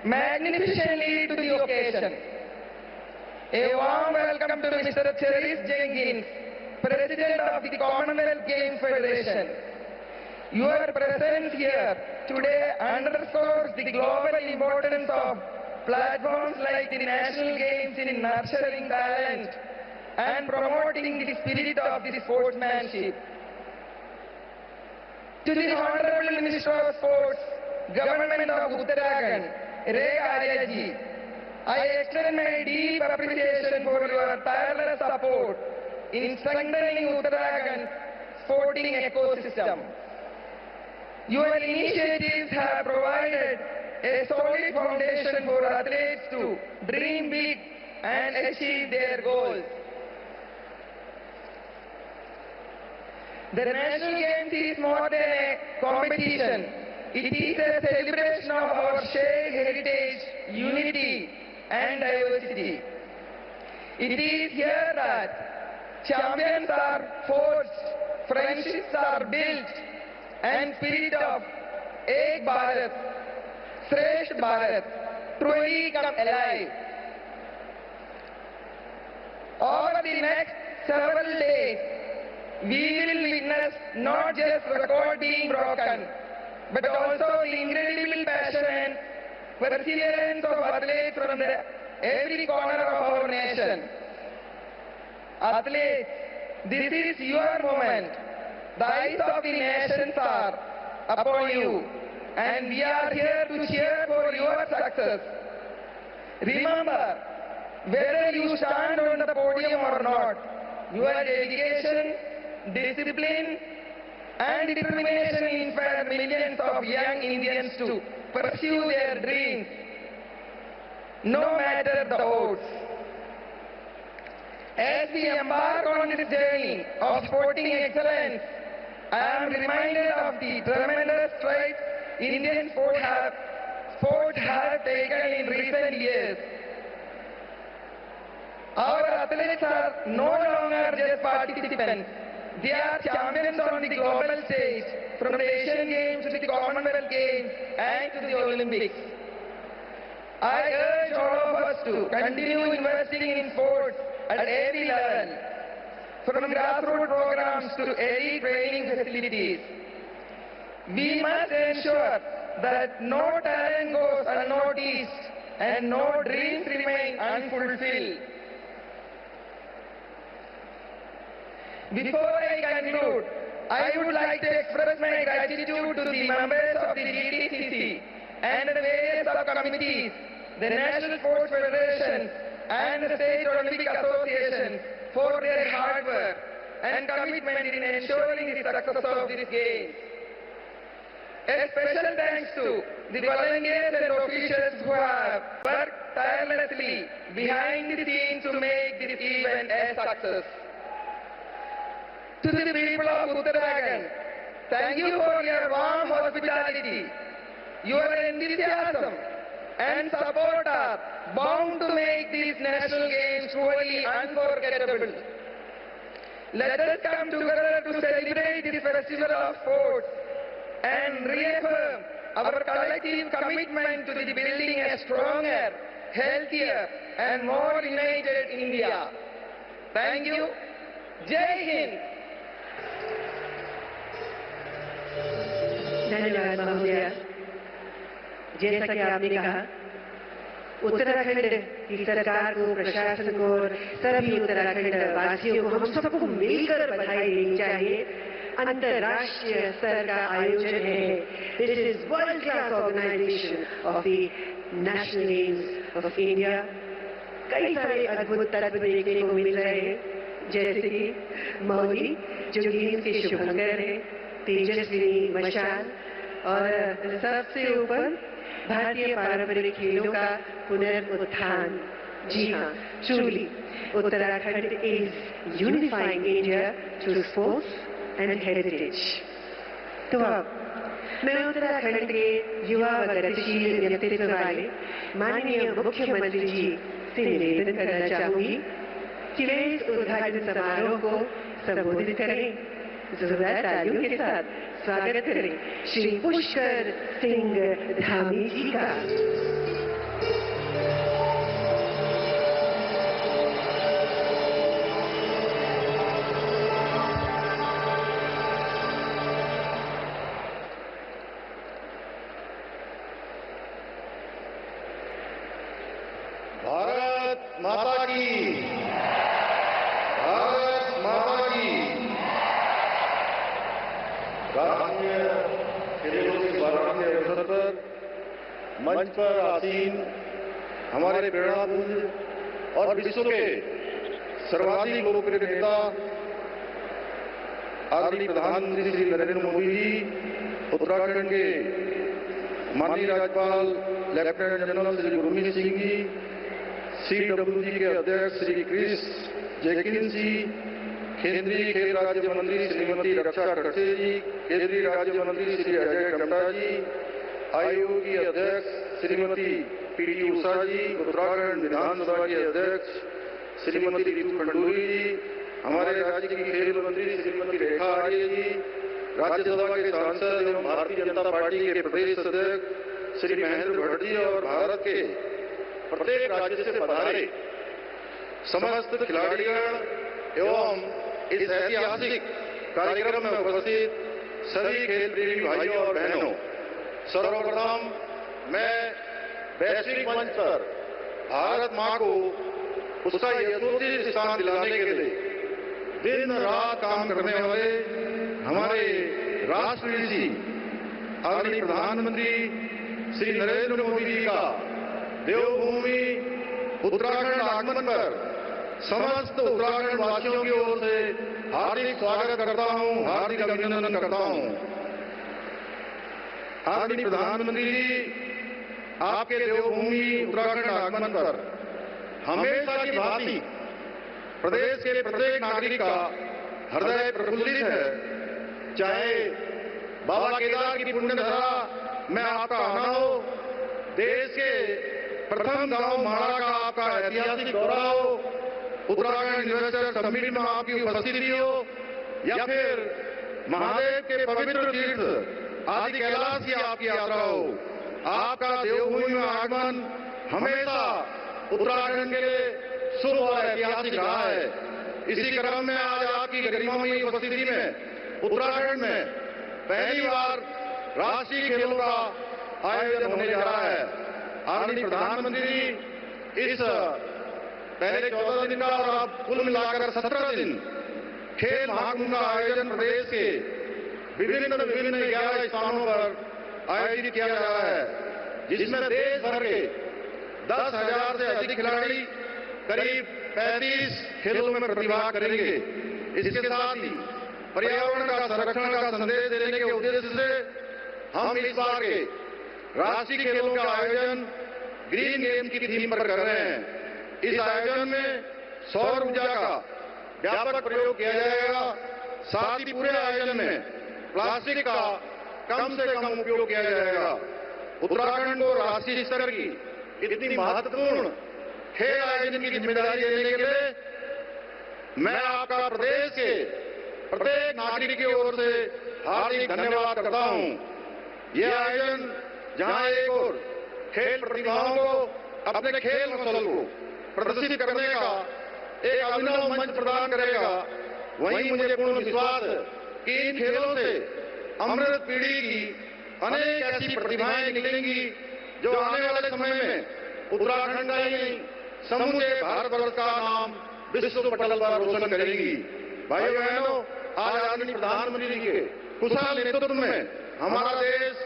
magnificently to the occasion. A warm welcome to Mr. Cheris Jenkins, President of the Commonwealth Games Federation. Your presence here today underscores the global importance of platforms like the National Games in nurturing talent and promoting the spirit of the sportsmanship. To the Honorable Minister of Sports, Government of Uttarakhand, Rekha Arya ji, I extend my deep appreciation for your tireless support in strengthening Uttarakhand's sporting ecosystem. Your initiatives have provided a solid foundation for athletes to dream big and achieve their goals. The National Games is more than a competition. It is a celebration of our shared heritage, unity, and diversity. It is here that champions are forged, friendships are built, and spirit of Ek Bharat, Shresth Bharat truly come alive. Over the next several days, we will witness not just record being broken, but also the incredible passion and perseverance of athletes from every corner of our nation. Athletes, this is your moment. The eyes of the nations are upon you, and we are here to cheer for your success. Remember, whether you stand on the podium or not, your dedication, discipline, and determination inspire millions of young Indians to pursue their dreams, no matter the odds. As we embark on this journey of sporting excellence, I am reminded of the tremendous strides Indian sport have taken in recent years. Our athletes are no longer just participants. They are champions on the global stage, from the Asian Games to the Commonwealth Games and to the Olympics. I urge all of us to continue investing in sports at every level, from grassroots programs to elite training facilities. We must ensure that no talent goes unnoticed and no dreams remain unfulfilled. Before I conclude, I would like to express my gratitude to the members of the GDCC and the various subcommittees, the National Sports Federations and the State Olympic Associations for their hard work and commitment in ensuring the success of this game. A special thanks to the volunteers and officials who have worked tirelessly behind the scenes to make this event a success. To the people of Uttarakhand, thank you for your warm hospitality. Your enthusiasm and support are bound to make these national games truly unforgettable. Let us come together to celebrate this festival of sports and reaffirm our collective commitment to the building a stronger, healthier, and more united India. Thank you. Jai Hind. धन्यवाद महोदय। जैसा कि आपने कहा, उत्तराखंड की सरकार को, प्रशासन को और सभी उत्तराखंड वासियों को, हम सबको मिलकर बधाई देनी चाहिए। अंतर्राष्ट्रीय स्तर का आयोजन है। This is world class organisation of the national games of India. कई सारे अद्भुत तत्व देखने को मिल रहे हैं, जैसे कि मौली जो गेम्स के शुभंकर है, तेजस्विनी मशाल और सबसे ऊपर भारतीय पारंपरिक खेलों का पुनरुत्थान। जी हाँ, truly Uttarakhand is unifying India through sports and heritage. तो अब मैं उत्तराखंड के युवा व गतिशील व्यक्तित्व वाले माननीय मुख्यमंत्री जी से निवेदन करना चाहूंगी कि वे इस उद्घाटन समारोह को संबोधित करें। जोरदार तालियों के साथ स्वागत करें श्री पुष्कर सिंह धामी जी का। भारत माता की, भारत माता की। राष्ट्रीय खेलों के शुभारंभ के अवसर पर मंच पर आसीन हमारे प्रेरणापुंज और विश्व के सर्वाधिक लोकप्रिय नेता आदरणीय प्रधानमंत्री श्री नरेंद्र मोदी जी उत्तराखंड के माननीय राज्यपाल लेफ्टिनेंट जनरल श्री गुरमीत सिंह जी, CWG के अध्यक्ष श्री क्रिस जेकिन जी, केंद्रीय खेल राज्य मंत्री श्रीमती रक्षा खड़से जी, केंद्रीय राज्य मंत्री श्री अजय टम्टा जी, आयोग की अध्यक्ष श्रीमती PD उषा जी, उत्तराखंड विधानसभा के अध्यक्ष श्रीमती रितु खंडूरी जी, हमारे राज्य की खेल मंत्री श्रीमती रेखा आर्य जी, राज्यसभा के सांसद एवं भारतीय जनता पार्टी के प्रदेश अध्यक्ष श्री महेंद्र भट्ट जी और भारत के प्रत्येक राज्य से पधारे समस्त खिलाड़ीगण एवं इस ऐतिहासिक कार्यक्रम में उपस्थित सभी खेल प्रेमी भाइयों और बहनों, सर्वप्रथम मैं वैश्विक मंच पर भारत मां को उसका यथोचित स्थान दिलाने के लिए दिन रात काम करने वाले हमारे राष्ट्रपति जी आदरणीय प्रधानमंत्री श्री नरेंद्र मोदी जी का देवभूमि उत्तराखंड आगमन पर समस्त उत्तराखंड वासियों की ओर से हार्दिक स्वागत करता हूं, हार्दिक अभिनंदन करता हूं। आदरणीय प्रधानमंत्री जी, आपके देवभूमि उत्तराखंड आगमन पर हमेशा की भांति प्रदेश के प्रत्येक नागरिक का हृदय प्रफुल्लित है। चाहे बाबा केदार की पुण्यधरा में आपका आना हो, देश के प्रथम गांव माड़ा का आपका ऐतिहासिक दौरा हो, उत्तराखंड इन्वेस्टर समिट में आपकी उपस्थिति हो, या फिर महादेव के पवित्र तीर्थ आदि कैलाश की आपकी यात्रा हो, आपका देवभूमि में आगमन हमेशा उत्तराखंड के लिए शुभ और ऐतिहासिक रहा है। इसी क्रम में आज आपकी गरिमामयी उपस्थिति में उत्तराखंड में पहली बार राष्ट्रीय खेलों का आयोजन होने जा रहा है। आदरणीय प्रधानमंत्री जी, इस पहले 14 दिन का और अब कुल मिलाकर 17 दिन खेल महाकुंभ का आयोजन प्रदेश के विभिन्न 11 स्थानों पर आयोजित किया जा रहा है, जिसमें देश भर के 10,000 से अधिक खिलाड़ी करीब 35 खेलों में प्रतिभाग करेंगे। इसके साथ ही पर्यावरण का संरक्षण का संदेश देने के उद्देश्य से हम इस बार के राष्ट्रीय खेलों का आयोजन ग्रीन गेम की थीम पर कर रहे हैं। इस आयोजन में सौर ऊर्जा का व्यापक प्रयोग किया जाएगा। साथ ही पूरे आयोजन में प्लास्टिक का कम से कम उपयोग किया जाएगा। उत्तराखंड को राष्ट्रीय स्तर की इतनी महत्वपूर्ण खेल आयोजन की जिम्मेदारी देने के लिए मैं आपका प्रदेश के प्रत्येक नागरिक की ओर से हार्दिक धन्यवाद करता हूं। यह आयोजन जहां एक ओर खेल प्रतिभाओं को अपने खेल कौशल को प्रदर्शित करने का एक अभिनव मंच प्रदान करेगा, वहीं मुझे पूर्ण विश्वास है कि इन खेलों से अमृत पीढ़ी की अनेक ऐसी प्रतिभाएं निकलेंगी जो आने वाले समय में उत्तराखंड का ही समूचे भारतवर्ष का नाम विश्व पटल पर रोशन करेगी। भाइयों बहनों, आज आदरणीय प्रधानमंत्री के कुशल नेतृत्व में हमारा देश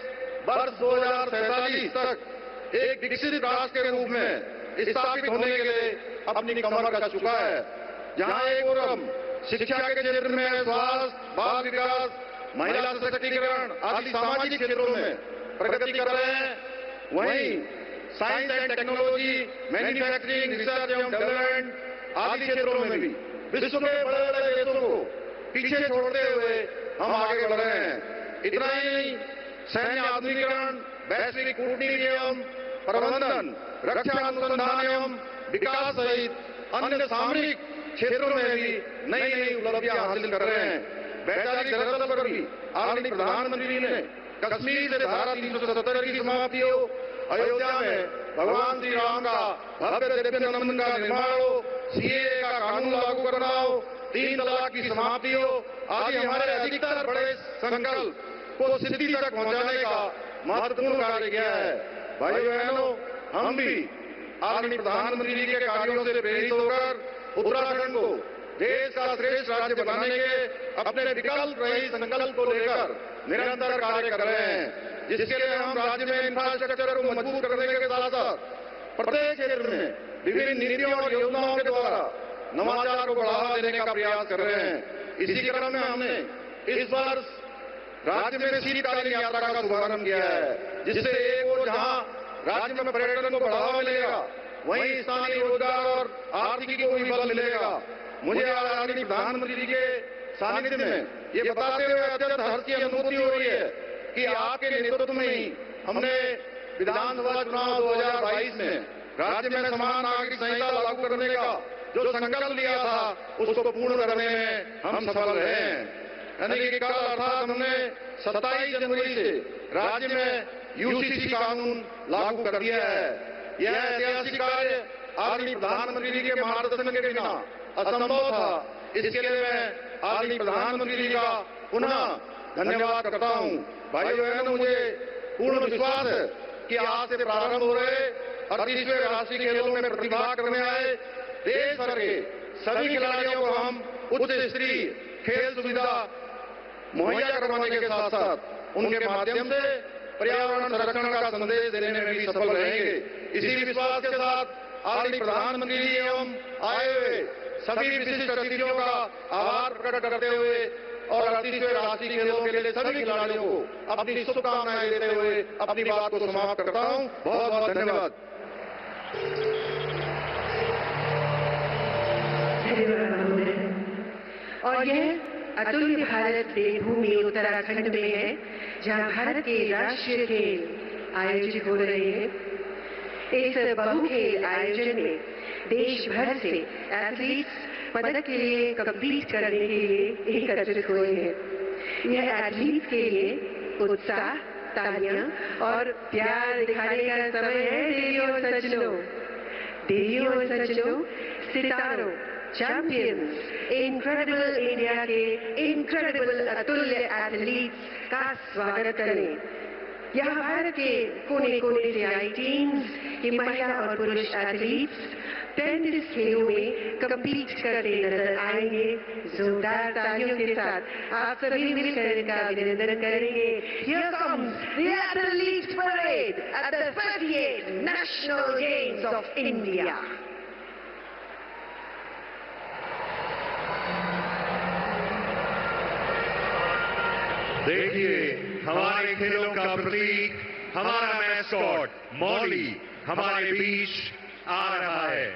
वर्ष 2047 तक एक विकसित राष्ट्र के रूप में स्थापित होने के लिए अपनी कमर कस चुका है। जहां एक ओर हम शिक्षा के क्षेत्र में स्वास्थ्य, बाल विकास, महिला सशक्तिकरण आदि सामाजिक क्षेत्रों में प्रगति कर रहे हैं, वहीं science and technology, manufacturing, research एवं डेवलपमेंट आदि क्षेत्रों में भी विश्व के बड़े बड़े देशों को पीछे छोड़ते हुए हम आगे बढ़ रहे हैं। इतना ही नहीं, सैन्य आधुनिकीकरण, वैश्विक कूटनीति एवं प्रबंधन, रक्षा अनुसंधान एवं विकास सहित अन्य सामरिक क्षेत्रों में भी नई नई उपलब्धियां हासिल कर रहे हैं। वैचारिक धरातल पर भी आदरणीय प्रधानमंत्री ने कश्मीर से धारा 370 की समाप्ति हो, अयोध्या में भगवान श्री राम का भव्य दिव्य मंदिर का निर्माण हो, CAA का कानून लागू करना हो, 3 तलाक की समाप्ति हो आदि हमारे अधिकतर बड़े संकल्प को सिद्धि तक पहुंचाने का महत्वपूर्ण कार्य किया है। भाइयों बहनों, हम भी आदरणीय प्रधानमंत्री जी के कार्यों से प्रेरित होकर उत्तराखंड को देश का श्रेष्ठ राज्य बनाने के अपने विकल्प रहित संकल्प को लेकर निरंतर कार्य कर रहे हैं, जिसके लिए हम राज्य में इंफ्रास्ट्रक्चर को मजबूत करने के साथ साथ प्रत्येक क्षेत्र में विभिन्न नीतियों और योजनाओं के द्वारा नवाचार को बढ़ावा देने का प्रयास कर रहे हैं। इसी क्रम में हमने इस वर्ष राज्य में शीतकालीन यात्रा का शुभारंभ किया है, जिससे एक और जहां राज्य में पर्यटन को बढ़ावा मिलेगा, वहीं स्थानीय रोजगार और आर्थिकी को भी बल मिलेगा। मुझे आदरणीय प्रधानमंत्री जी के सानिध्य में ये बताते हुए अत्यंत हर्ष की अनुभूति हो रही है कि आपके नेतृत्व में ही हमने विधानसभा चुनाव 2022 में राज्य में समान नागरिक संहिता लागू करने का जो संकल्प लिया था, उसको पूर्ण करने में हम सफल रहे हैं। यानी कि कल अर्थात हमने 27 जनवरी से राज्य में यूसीसी कानून लागू कर दिया है। यह ऐतिहासिक कार्य आदरणीय प्रधानमंत्री जी के मार्गदर्शन के बिना असंभव था। इसके लिए मैं आदरणीय प्रधानमंत्री जी का पुनः धन्यवाद करता हूं। भाइयों बहनों, मुझे पूर्ण विश्वास है कि आज से प्रारंभ हो रहे 38वें राष्ट्रीय खेलों में प्रतिभाग करने आए देश भर के सभी खिलाड़ियों को हम उच्च स्तरीय खेल सुविधा मुहैया करवाने के साथ साथ उनके माध्यम से पर्यावरण संरक्षण का संदेश देने में भी सफल रहेंगे। इसी विश्वास के साथ आदरणीय प्रधानमंत्री जी एवं आए हुए सभी विशिष्ट अतिथियों का आभार प्रकट करते हुए और 38वें राष्ट्रीय खेलों के लिए सभी खिलाड़ियों को अपनी शुभकामनाएं देते हुए अपनी बात को समाप्त करता हूं। बहुत बहुत धन्यवाद। और यह अतुल्य भारत देवभूमि उत्तराखंड में है, जहां भारत के राष्ट्रीय खेल आयोजित हो रहे हैं। इस बहुखेल आयोजन में देश भर से एथलीट्स पदक के लिए कम्पीट करने के लिए एकत्रित हुए हैं। यह एथलीट्स के लिए उत्साह, तालियां और प्यार दिखाने का समय है। देवियों और सज्जनों, देवियों और सज्जनों, सितारों, चैंपियंस, इनक्रेडिबल इंडिया के इनक्रेडिबल अतुल्य एथलीट्स का स्वागत करें। यहाँ भारत के कोने कोने से आई टीम्स की महिला और पुरुष एथलीट्स 35 खेलों में कम्पीट करते नजर आएंगे। जोरदार तालियों के साथ आप सभी मिलकर इनका अभिनंदन करेंगे। Here comes the athletes parade at the 38th National Games of India. देखिए, हमारे खेलों का प्रतीक, हमारा मैस्कॉट मौली हमारे बीच आ रहा है।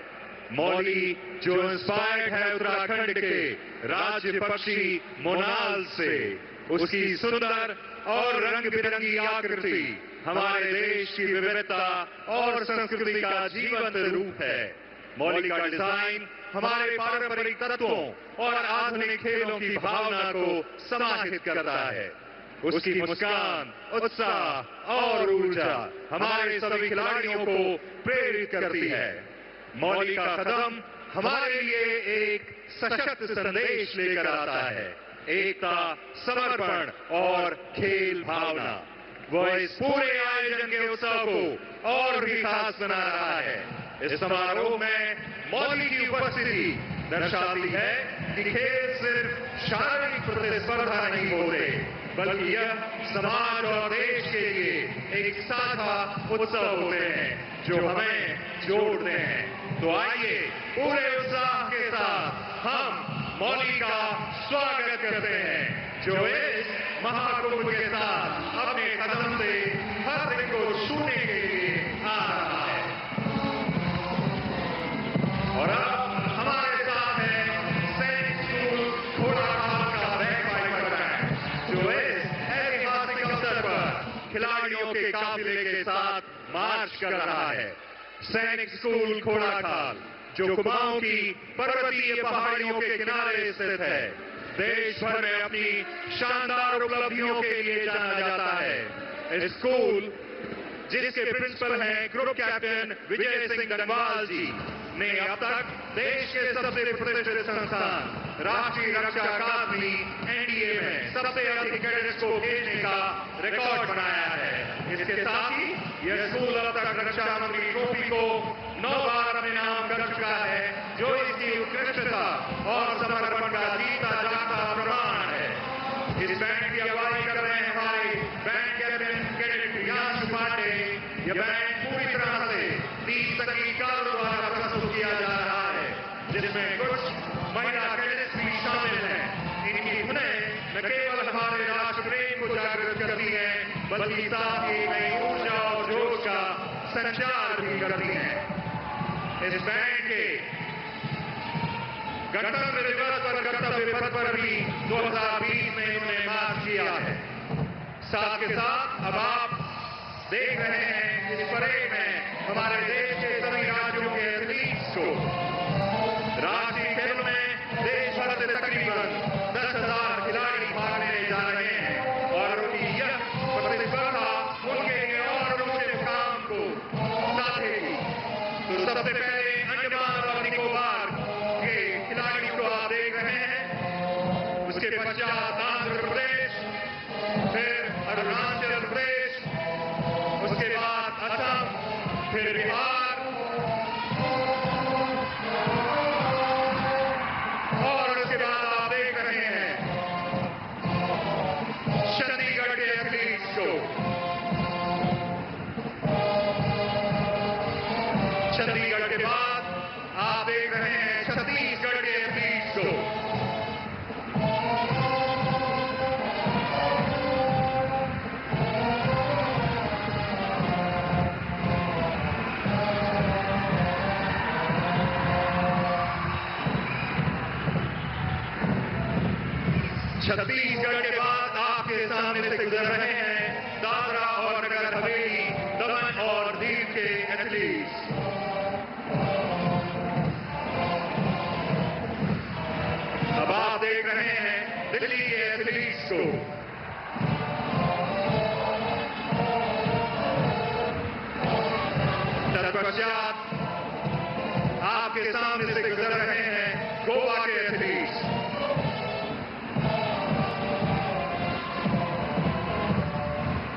मौली जो इंस्पायर्ड है उत्तराखंड के राज्य पक्षी मोनाल से। उसकी सुंदर और रंग बिरंगी आकृति हमारे देश की विविधता और संस्कृति का जीवंत रूप है। मौली का डिजाइन हमारे पारंपरिक तत्वों और आधुनिक खेलों की भावना को समाहित करता है। उसकी मुस्कान, उत्साह और ऊर्जा हमारे सभी खिलाड़ियों को प्रेरित करती है। मौली का कदम हमारे लिए एक सशक्त संदेश लेकर आता है, एकता, समर्पण और खेल भावना। वह इस पूरे आयोजन के उत्सव को और भी खास बना रहा है। इस समारोह में मौली की उपस्थिति दर्शाती है कि खेल सिर्फ शारीरिक प्रतिस्पर्धा नहीं होते, बल्कि यह समाज और देश के लिए एक साझा उत्सव होते हैं जो हमें जोड़ते हैं। तो आइए पूरे उत्साह के साथ हम मौली का स्वागत करते हैं, जो इस महाकुंभ के साथ अपने कदम से हर दिन को छूने के लिए आ रहा है। और अब हमारे साथ है सैनिक स्कूल घोड़ाखाल का बैकफाइटर बैंड, जो इस ऐतिहासिक अवसर पर खिलाड़ियों के काफिले के साथ मार्च कर रहा है। सैनिक स्कूल घोड़ाखाल, जो कुमाऊं की पर्वतीय पहाड़ियों के किनारे स्थित है, देश भर में अपनी शानदार उपलब्धियों के लिए जाना जाता है। स्कूल जिसके प्रिंसिपल हैं ग्रुप कैप्टन विजय सिंह धनवाल जी, ने अब तक देश के सबसे प्रतिष्ठित संस्थान राष्ट्रीय रक्षा अकादमी एनडीए में सबसे अधिक कैडेट्स को भेजने का रिकॉर्ड बनाया है। इसके साथ ही यह स्कूल अब तक रक्षा मंत्री ट्रॉफी को 9 बार अपने नाम कर चुका है, जो इसकी उत्कृष्टता और समर्पण का जीता जागता प्रमाण है। इस बैंड की अगुवाई कर रहे हैं हमारे band captain cadet Priyanshu Pandey. यह बैंड पूरी तरह से 30 संगीतकारों द्वारा प्रस्तुत किया जा रहा है, जिसमें कुछ महिला कैडेट्स भी शामिल हैं। इनकी धुनें न केवल हमारे राष्ट्र प्रेम को जागृत करती हैं, बल्कि साथ ही नई ऊर्जा और जोश का संचार भी करती हैं। इस बैंड के गणतंत्र दिवस पर कर्तव्य पथ पर भी 2020 में इन्होंने मार्च किया है। साथ के साथ अब आप देख रहे हैं इस परेड में हमारे देश के सभी राज्यों के एथलीट्स को राष्ट्रीय खेलों में देश भर से तकरीबन 10,000 खिलाड़ी भाग लेने जा रहे हैं और उनकी यह प्रतिस्पर्धा उनके लिए और ऊंचे मुकाम को साधेगी। तो सबसे पहले अंडमान और निकोबार के खिलाड़ियों को आप देख रहे हैं। उसके पश्चात आंध्र प्रदेश, फिर अरुणाचल प्रदेश, उसके बाद असम, फिर बिहार और उसके बाद आप देख रहे हैं छत्तीसगढ़ के एथलीट्स को। छत्तीसगढ़ के बाद आप देख रहे हैं छत्तीसगढ़ के एथलीट्स को। छत्तीसगढ़ के बाद आपके सामने से गुजर रहे हैं दादरा और नगर हवेली, दमन और दीव के एथलीट्स। अब आप देख रहे हैं दिल्ली के एथलीट्स को। तत्पश्चात आपके सामने से गुजर रहे हैं गोवा के एथलीट्स।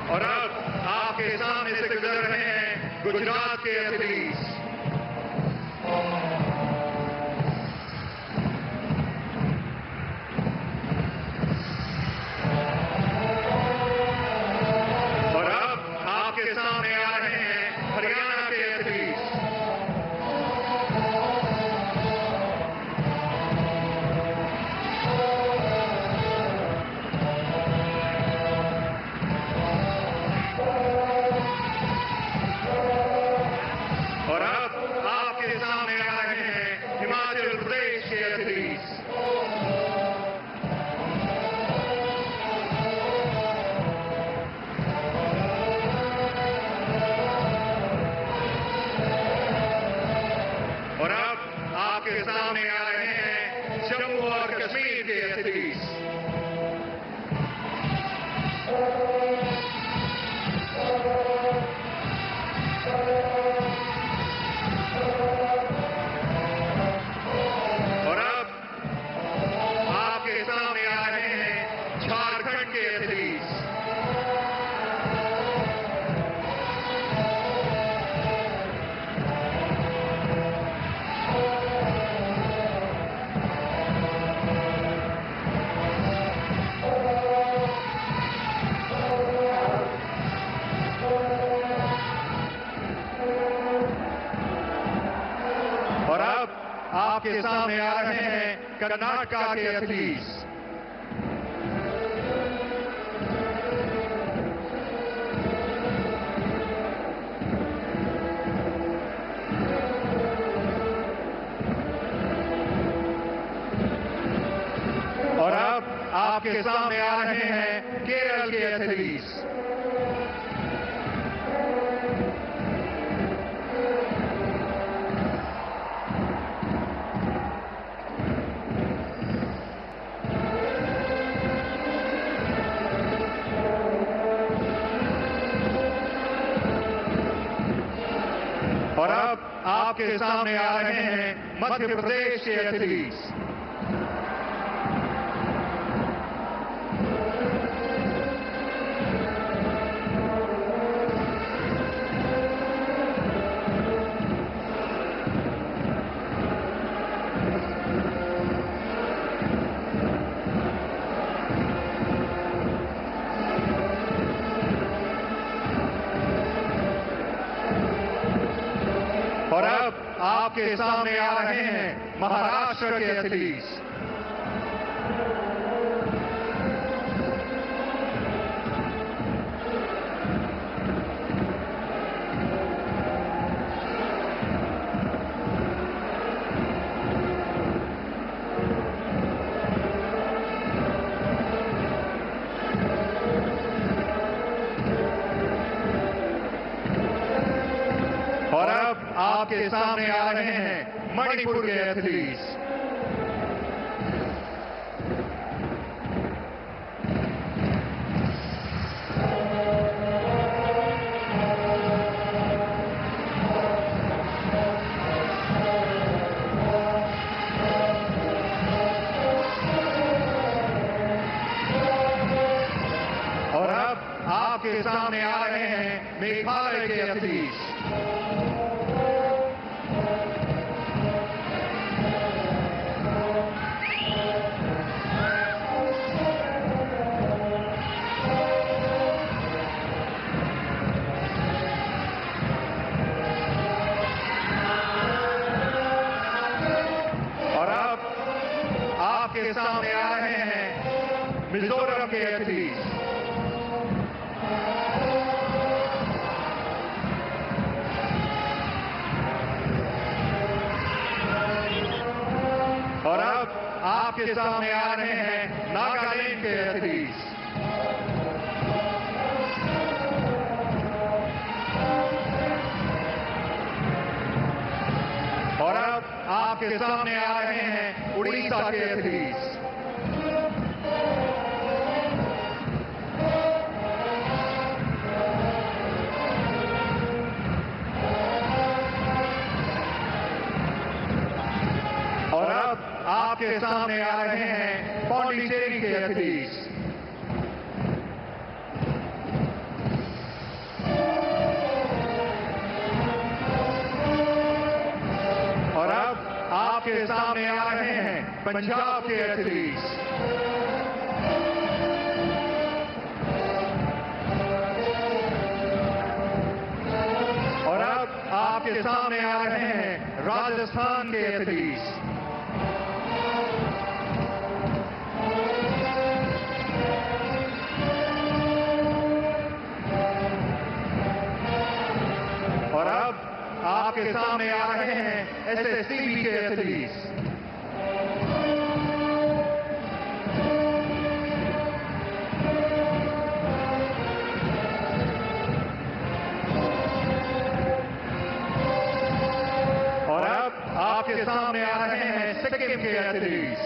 और अब आपके सामने से गुजर रहे हैं गुजरात के एथलीट्स। और अब आपके सामने आ रहे हैं हरियाणा के एथलीट्स। और अब आपके सामने आ रहे हैं हिमाचल प्रदेश के एथलीट्स। और अब आपके सामने आ रहे हैं जम्मू और कश्मीर के एथलीट्स। और अब आपके सामने आ रहे हैं झारखंड के एथलीट्स। और अब आपके सामने आ रहे हैं कर्नाटका के एथलीट्स। और अब आपके सामने आ रहे हैं केरल के एथलीट्स। और अब आपके सामने आ रहे हैं मध्य प्रदेश के एथलीट्स। और अब आपके सामने आ रहे हैं महाराष्ट्र के एथलीट्स। आपके सामने आ रहे हैं मणिपुर के एथलीट्स। और अब आपके सामने आ रहे हैं मेघालय के एथलीट्स। और अब आपके सामने आ रहे हैं मिजोरम के एथलीट्स। और अब आपके सामने आ रहे हैं नागालैंड के एथलीट्स। और अब आपके सामने आ रहे हैं उड़ीसा के एथलीट्स। और अब आपके सामने आ रहे हैं पौंडीचेरी के एथलीट्स। और अब आपके सामने आ रहे हैं पंजाब के एथलीट्स। और अब आपके सामने आ रहे हैं राजस्थान के एथलीट्स। और अब आपके सामने आ रहे हैं एसएससीबी के एथलीट्स। और अब आपके सामने आ रहे हैं सिक्किम के एथलीट्स।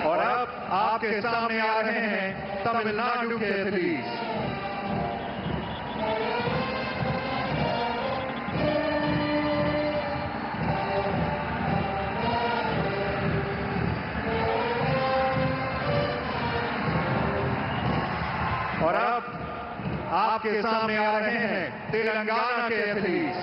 और अब आपके सामने आ रहे हैं तमिलनाडु के एथलीट्स। और अब आपके सामने आ रहे हैं तेलंगाना के एथलीट्स।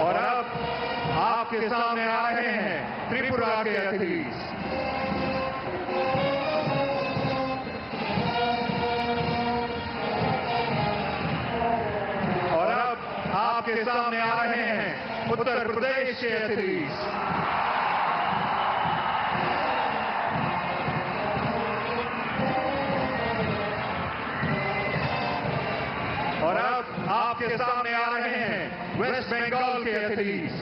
और अब आपके सामने आ रहे हैं त्रिपुरा के एथलीट्स। और अब आपके सामने आ रहे हैं उत्तर प्रदेश के एथलीट्स। और अब आपके सामने आ रहे हैं वेस्ट बंगाल के एथलीट्स।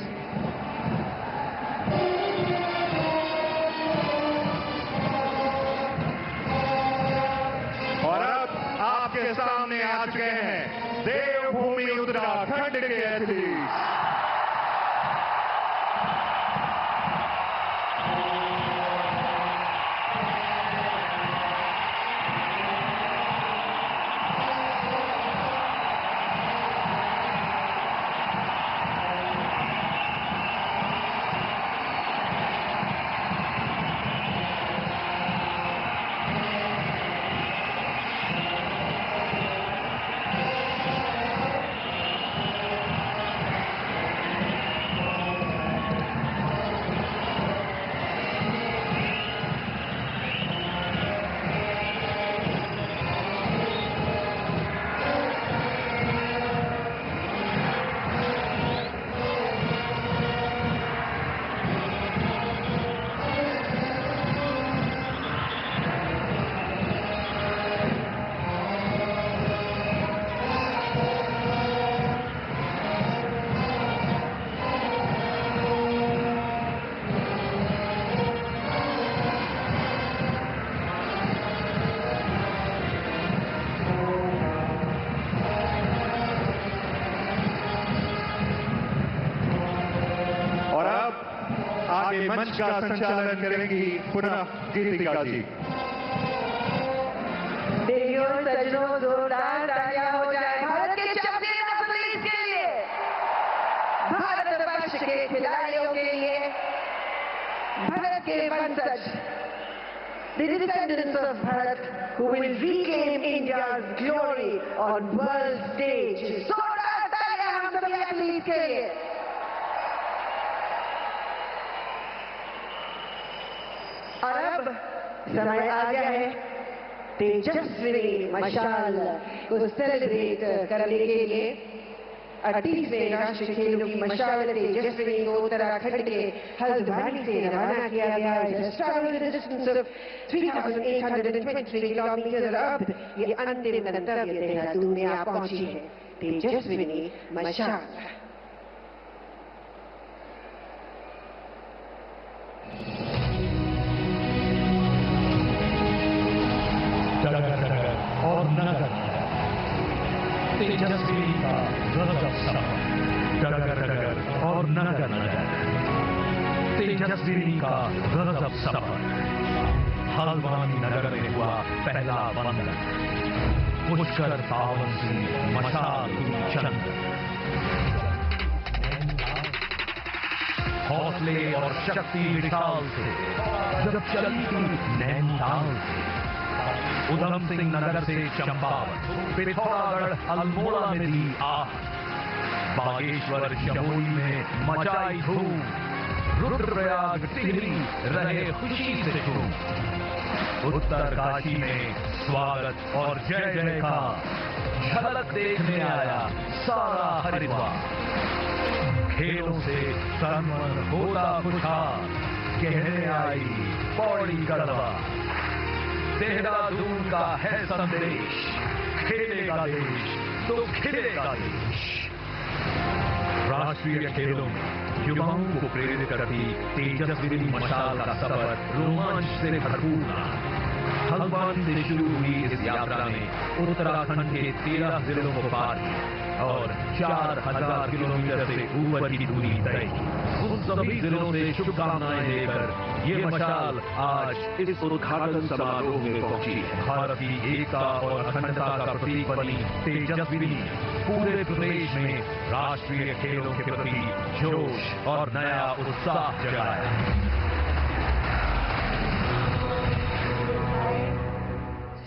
और अब आपके सामने आ चुके हैं देवभूमि उत्तराखंड के एथलीट्स। हमारे मंच का संचालन करेंगी पुनः गीतिका जी। देवियों सज्जनों, जोरदार तालियां हो जाए भारत के चैंपियन एथलीट के लिए, भारतवर्ष के खिलाड़ियों के लिए, भारत के वंशज, the descendants of Bharat who will reclaim India's glory on world stage. जोरदार तालियां हम सभी एथलीट के लिए। और अब समय आ गया है तेजस्विनी मशाल को सेलिब्रेट करने के लिए। 38वें राष्ट्रीय खेलों की मशाल तेजस्विनी को उत्तराखंड के हल्द्वानी से रवाना किया गया है। Travel distance of 3823 kilometre. अब ये अंतिम गंतव्य देहरादून में आ पहुंची है तेजस्विनी मशाल। और नगर तेजस्विनी का गजब सफर। डगर और नगर तेजस्विनी का गजब सफर। हल्द्वानी नगर में हुआ पहला बंधन। पुष्कर सावन सिंह मशाल चंद्र। हौसले और शक्ति विशाल से जब चली थी नैनीताल से, उधम सिंह नगर से चंपावत, पिथौरागढ़ अल्मोड़ा में दी आह, बागेश्वर जमुई में मचाई धूम, रुद्रप्रयाग टिहरी रहे खुशी से झूम, उत्तरकाशी में स्वागत और जय जय का झलक देखने आया सारा हरिद्वार। खेलों से तन होता खुशहाल, कहने आई पौड़ी गढ़वा। देहरादून का है संदेश, खेलेगा देश तो खिलेगा देश। राष्ट्रीय खेलों में युवाओं को प्रेरित करती तेजस्विनी मशाल का सफर रोमांच से भरपूर रहा। हल्द्वानी से शुरू हुई इस यात्रा में उत्तराखंड के 13 जिलों को पार किया और 4000 किलोमीटर से ऊपर की दूरी तय की। उन सभी जिलों से शुभकामनाएं देकर ये मशाल आज इस उद्घाटन समारोह में पहुंची है। भारत की एकता और अखंडता का प्रतीक बनी तेजस्विनी पूरे प्रदेश में राष्ट्रीय खेलों के प्रति जोश और नया उत्साह जगाया।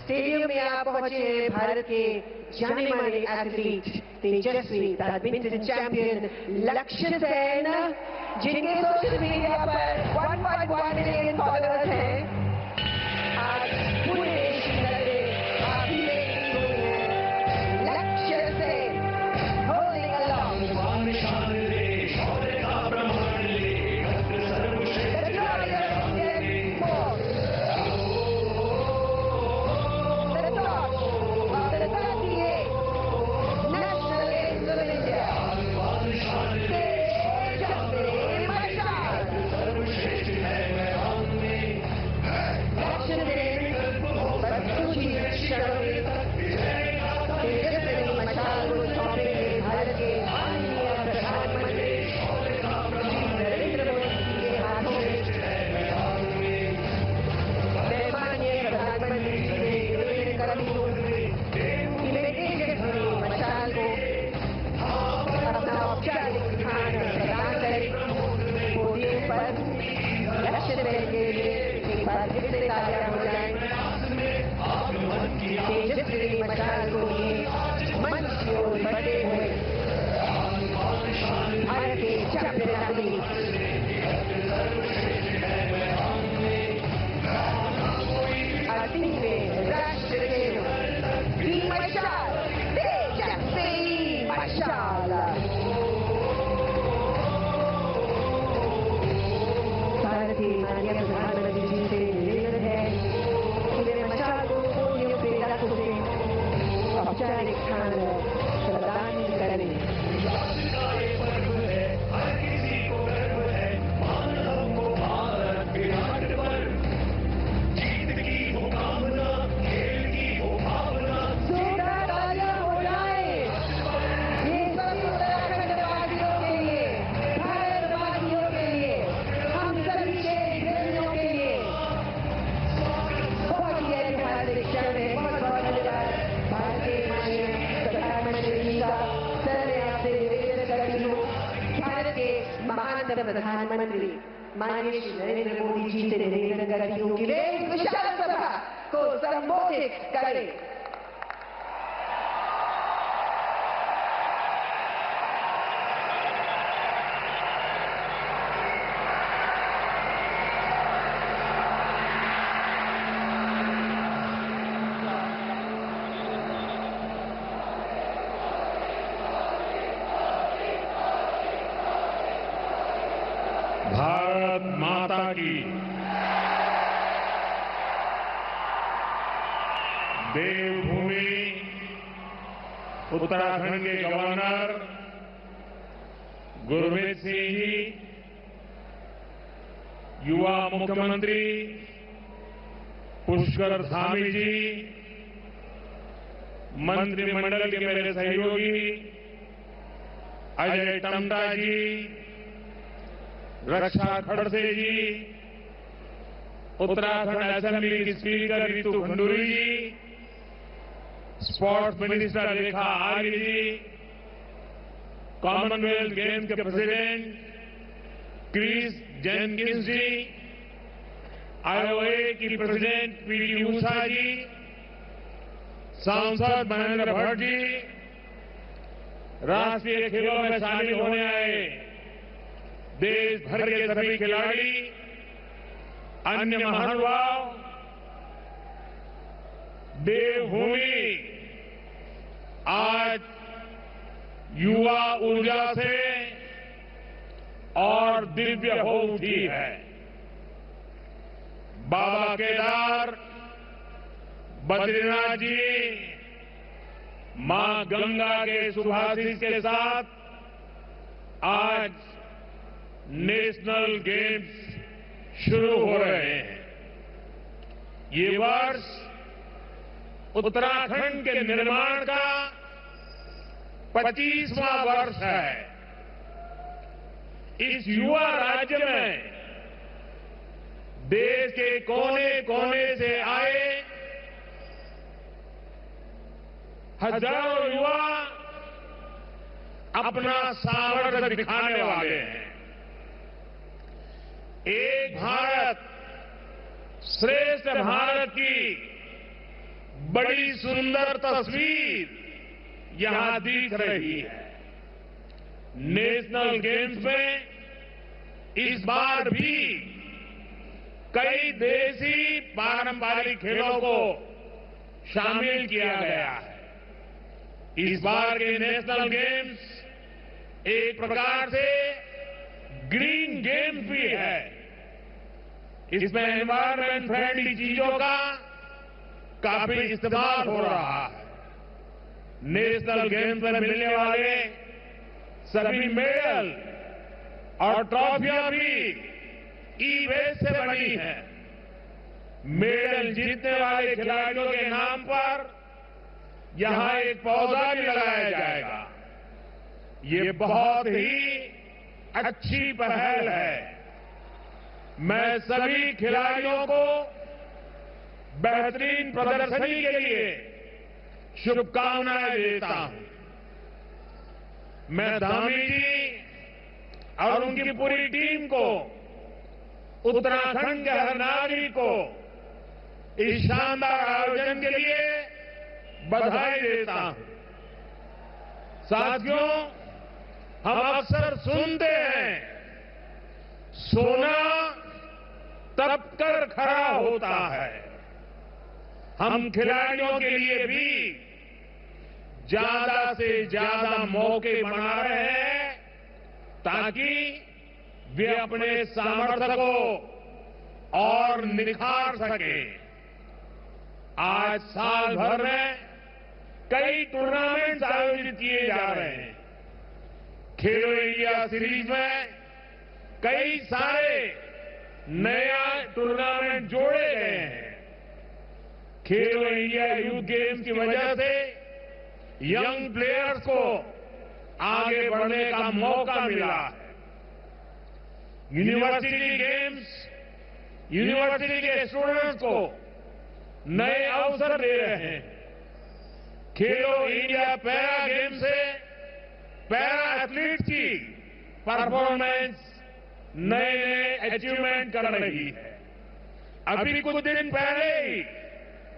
स्टेडियम में आप पहुंचे हैं भारत के जाने माने एथलीट तेजस्वी बैडमिंटन चैंपियन लक्ष्य सेन, जिनके सोशल मीडिया पर 1.1 मिलियन फॉलोअर्स हैं। आज पूरे देश की नजरें आप ही में टिकी हुई हैं। लक्ष्य सेन होल्डिंग अलॉन्ग भारत प्रधानमंत्री माननीय श्री नरेंद्र मोदी जी से निवेदन करती हूँ कि वे इस विशाल सभा को संबोधित करें। भारत माता की देवभूमि उत्तराखंड के गवर्नर गुरमीत सिंह जी, युवा मुख्यमंत्री पुष्कर धामी जी, मंत्रिमंडल के मेरे सहयोगी अजय टम्टा जी, रक्षा खड़से जी, उत्तराखंड असेंबली की स्पीकर रितु खंडूरी जी, स्पोर्ट्स मिनिस्टर रेखा आर्य जी, कॉमनवेल्थ गेम्स के प्रेसिडेंट क्रिस जेनकिंस जी, आईओए की प्रेसिडेंट पीटी उषा जी, सांसद महेंद्र भट्ट जी, राष्ट्रीय खेलों में शामिल होने आए देश भर के सभी खिलाड़ी, अन्य महानुभाव, देवभूमि आज युवा ऊर्जा से और दिव्य हो उठी है। बाबा केदार, बद्रीनाथ जी, मां गंगा के सुभाषिस के साथ आज नेशनल गेम्स शुरू हो रहे हैं। ये वर्ष उत्तराखंड के निर्माण का 25वां वर्ष है। इस युवा राज्य में देश के कोने कोने से आए हजारों युवा अपना सामर्थ्य दिखाने वाले हैं। एक भारत श्रेष्ठ भारत की बड़ी सुंदर तस्वीर यहां दिख रही है। नेशनल गेम्स में इस बार भी कई देसी पारंपरिक खेलों को शामिल किया गया है। इस बार के नेशनल गेम्स एक प्रकार से ग्रीन गेम्स भी है। इसमें एनवायरमेंट फ्रेंडली चीजों का काफी इस्तेमाल हो रहा है। नेशनल गेम्स में मिलने वाले सभी मेडल और ट्रॉफियां भी ई वेस्ट से बनी है। मेडल जीतने वाले खिलाड़ियों के नाम पर यहां एक पौधा भी लगाया जाएगा। ये बहुत ही अच्छी पहल है। मैं सभी खिलाड़ियों को बेहतरीन प्रदर्शनी के लिए शुभकामनाएं देता हूं। मैं धामी जी और उनकी पूरी टीम को, उत्तराखंड के हर नागरिक को इस शानदार आयोजन के लिए बधाई देता हूं। साथियों, हम अक्सर सुनते हैं सोना तप कर खड़ा होता है। हम खिलाड़ियों के लिए भी ज्यादा से ज्यादा मौके बना रहे हैं ताकि वे अपने सामर्थ्य को और निखार सके। आज साल भर में कई टूर्नामेंट्स आयोजित किए जा रहे हैं। खेलो इंडिया सीरीज में कई सारे नया टूर्नामेंट जोड़े गए हैं। खेलो इंडिया यूथ गेम्स की वजह से यंग प्लेयर्स को आगे बढ़ने का मौका मिला है। यूनिवर्सिटी गेम्स यूनिवर्सिटी के स्टूडेंट्स को नए अवसर दे रहे हैं। खेलो इंडिया पैरा गेम से पैरा एथलीट्स की परफॉर्मेंस नए नए अचीवमेंट कर रही है। अभी कुछ दिन पहले ही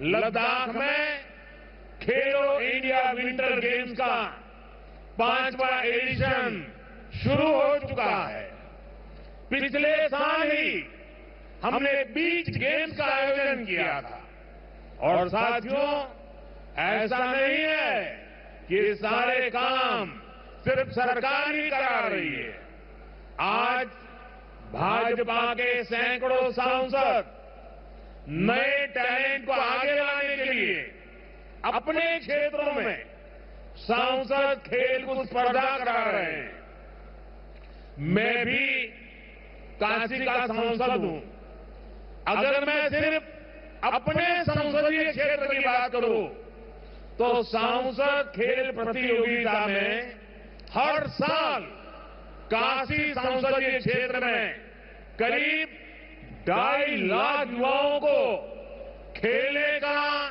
लद्दाख में खेलो इंडिया विंटर गेम्स का 5वां एडिशन शुरू हो चुका है। पिछले साल ही हमने बीच गेम्स का आयोजन किया था। और साथियों, ऐसा नहीं है कि ये सारे काम सिर्फ सरकार ही करा रही है। आज भाजपा के सैकड़ों सांसद नए टैलेंट को आगे लाने के लिए अपने क्षेत्रों में सांसद खेलकूद स्पर्धा करा रहे हैं। मैं भी काशी का सांसद हूं। अगर मैं सिर्फ अपने संसदीय क्षेत्र की बात करूं तो सांसद खेल प्रतियोगिता में हर साल काशी संसदीय क्षेत्र में करीब 2.5 लाख युवाओं को खेलने का,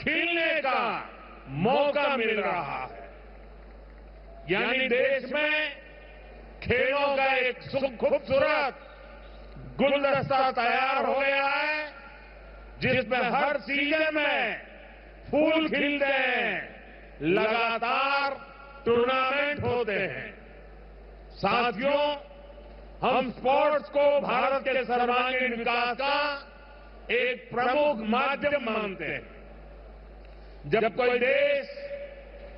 खिलने का मौका मिल रहा है। यानी देश में खेलों का एक खूबसूरत गुलदस्ता तैयार हो गया है, जिसमें हर सीजन में फूल खिलते हैं, लगातार टूर्नामेंट होते हैं। साथियों, हम स्पोर्ट्स को भारत के सर्वांगीण विकास का एक प्रमुख माध्यम मानते हैं। जब कोई देश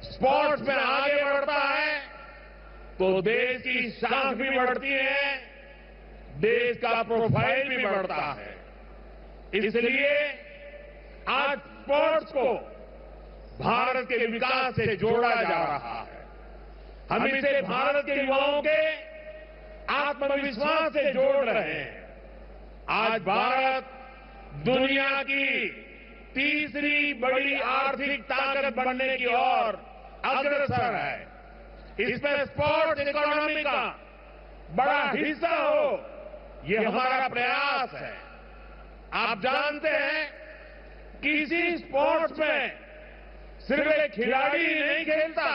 स्पोर्ट्स में आगे बढ़ता है तो देश की शान भी बढ़ती है, देश का प्रोफाइल भी बढ़ता है। इसलिए आज स्पोर्ट्स को भारत के विकास से जोड़ा जा रहा है। हम इसे भारत के युवाओं के आत्मविश्वास से जोड़ रहे हैं। आज भारत दुनिया की तीसरी बड़ी आर्थिक ताकत बनने की ओर अग्रसर है। इसमें स्पोर्ट्स इकोनॉमी का बड़ा हिस्सा हो, ये हमारा प्रयास है। आप जानते हैं, किसी स्पोर्ट्स में सिर्फ एक खिलाड़ी नहीं खेलता,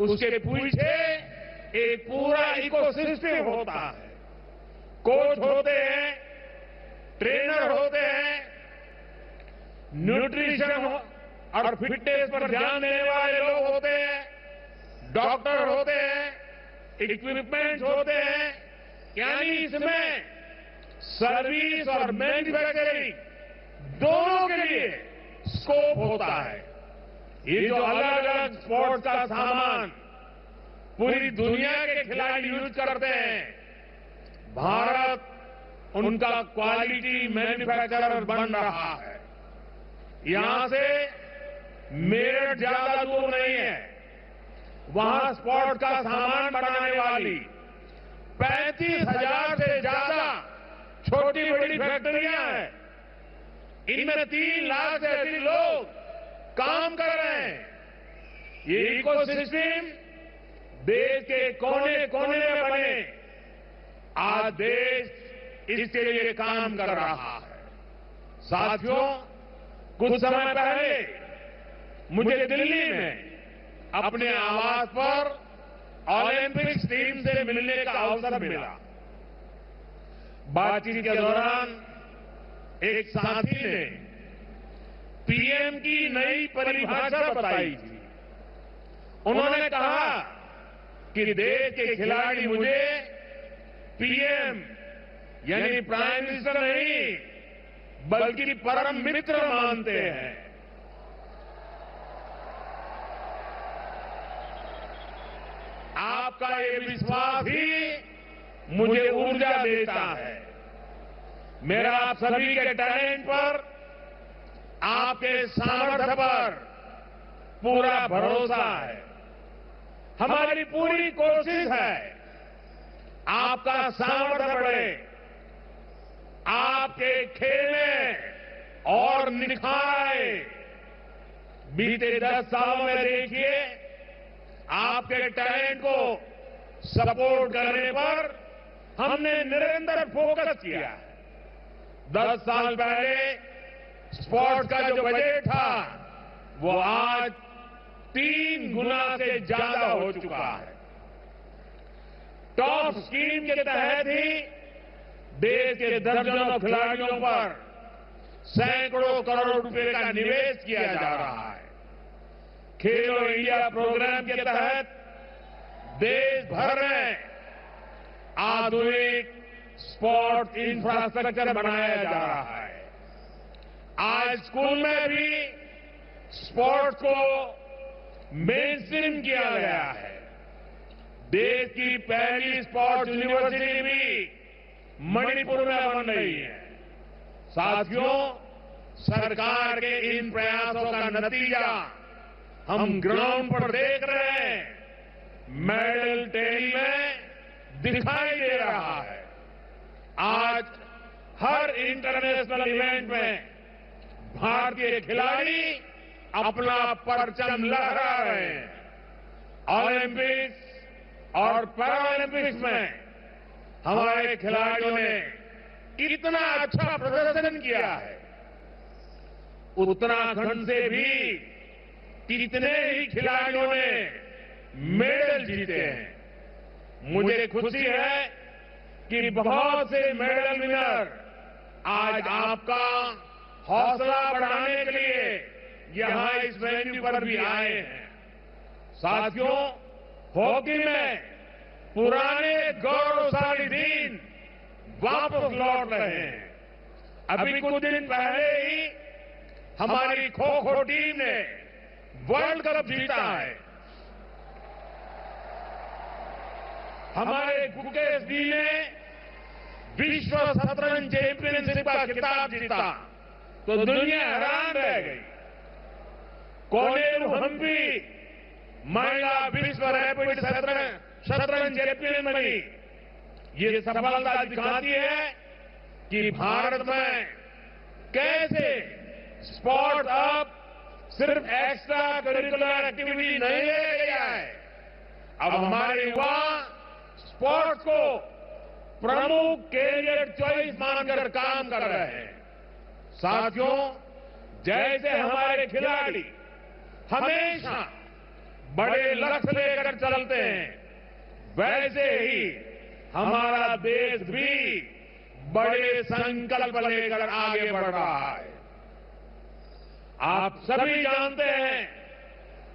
उसके पीछे एक पूरा इकोसिस्टम होता है। कोच होते हैं, ट्रेनर होते हैं, न्यूट्रिशन और फिटनेस पर ध्यान देने वाले लोग होते हैं, डॉक्टर होते हैं, इक्विपमेंट्स होते हैं। यानी इसमें सर्विस और मैन्युफैक्चरिंग दोनों के लिए स्कोप होता है। ये जो अलग अलग स्पोर्ट्स का सामान पूरी दुनिया के खिलाड़ी यूज करते हैं, भारत उनका क्वालिटी मैन्युफैक्चरर बन रहा है। यहां से मेरठ ज्यादा दूर नहीं है, वहां स्पोर्ट्स का सामान बनाने वाली 35,000 से ज्यादा छोटी बड़ी फैक्ट्रियां हैं। इनमें 3 लाख से अधिक लोग काम कर रहे हैं। ये इकोसिस्टम देश के कोने कोने में बने, आज देश इसके लिए काम कर रहा है। साथियों, कुछ समय पहले मुझे दिल्ली में अपने आवास पर ओलंपिक्स टीम से मिलने का अवसर मिला। बातचीत के दौरान एक साथी ने पीएम की नई परिभाषा बताई थी। उन्होंने कहा कि देश के खिलाड़ी मुझे पीएम यानी प्राइम मिनिस्टर नहीं बल्कि परम मित्र मानते हैं। आपका ये विश्वास ही मुझे ऊर्जा देता है। मेरा आप सभी के टैलेंट पर, आपके सामर्थ्य पर पूरा भरोसा है। हमारी पूरी कोशिश है आपका सामर्थ्य बढ़े, आपके खेलने और निखार आए। बीते 10 सालों में देखिए, आपके टैलेंट को सपोर्ट करने पर हमने निरंतर फोकस किया। 10 साल पहले स्पोर्ट्स का जो बजट था वो आज 3 गुना से ज्यादा हो चुका है। टॉप स्कीम के तहत ही देश के दर्जनों खिलाड़ियों पर सैकड़ों करोड़ रुपए का निवेश किया जा रहा है। खेलो इंडिया प्रोग्राम के तहत देश भर में आधुनिक स्पोर्ट्स इंफ्रास्ट्रक्चर बनाया जा रहा है। आज स्कूल में भी स्पोर्ट्स को मेनस्ट्रीम किया गया है। देश की पहली स्पोर्ट्स यूनिवर्सिटी भी मणिपुर में बन रही है। साथियों, सरकार के इन प्रयासों का नतीजा हम ग्राउंड पर देख रहे हैं, मेडल टेल में दिखाई दे रहा है। आज हर इंटरनेशनल इवेंट में भारतीय खिलाड़ी अपना परचम लहरा रहे हैं। ओलंपिक्स और पैरालंपिक्स में हमारे खिलाड़ियों ने इतना अच्छा प्रदर्शन किया है। उत्तराखंड से भी कितने ही खिलाड़ियों ने मेडल जीते हैं। मुझे खुशी है कि बहुत से मेडल विनर आज आपका हौसला बढ़ाने के लिए यहां इस वेन्यू पर भी आए हैं। साथियों, हॉकी में पुराने गौरवशाली दिन वापस लौट रहे हैं। अभी कुछ दिन पहले ही हमारी खो खो टीम ने वर्ल्ड कप जीता है। हमारे गुकेश जी ने विश्व शतरंज चैंपियनशिप का खिताब जीता तो दुनिया हैरान रह गई। कोनेरू हम्पी महिला विश्व रैपिड शतरंज चैंपियन बनी। ये सफलता दिखाती है कि भारत में कैसे स्पोर्ट अब सिर्फ एक्स्ट्रा करिकुलर एक्टिविटी नहीं रह गया है। अब हमारे युवा स्पोर्ट्स को प्रमुख कैरियर चॉइस मानकर काम कर रहे हैं। साथियों, जैसे हमारे खिलाड़ी हमेशा बड़े लक्ष्य लेकर चलते हैं, वैसे ही हमारा देश भी बड़े संकल्प लेकर आगे बढ़ रहा है। आप सभी जानते हैं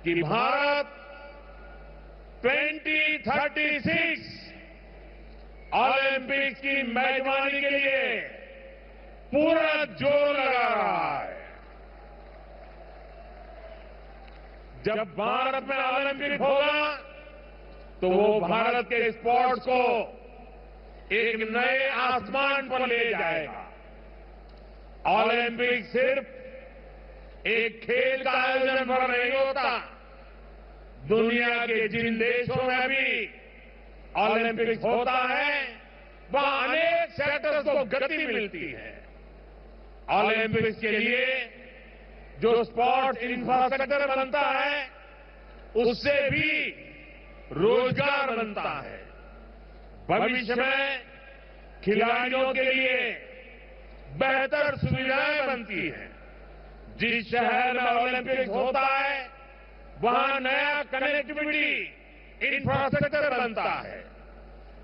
कि भारत 2036 ओलंपिक्स की मेजबानी के लिए पूरा जोर लगा रहा है। जब भारत में ओलंपिक होगा तो वो भारत के स्पोर्ट्स को एक नए आसमान पर ले जाएगा। ओलंपिक सिर्फ एक खेल का आयोजन पर नहीं होता। दुनिया के जिन देशों में भी ओलंपिक होता है, वहां अनेक सेक्टर्स को गति मिलती है। ओलंपिक्स के लिए जो स्पोर्ट्स इंफ्रास्ट्रक्चर बनता है, उससे भी रोजगार बनता है। भविष्य में खिलाड़ियों के लिए बेहतर सुविधाएं बनती हैं। जिस शहर में ओलंपिक्स होता है, वहां नया कनेक्टिविटी इंफ्रास्ट्रक्चर बनता है।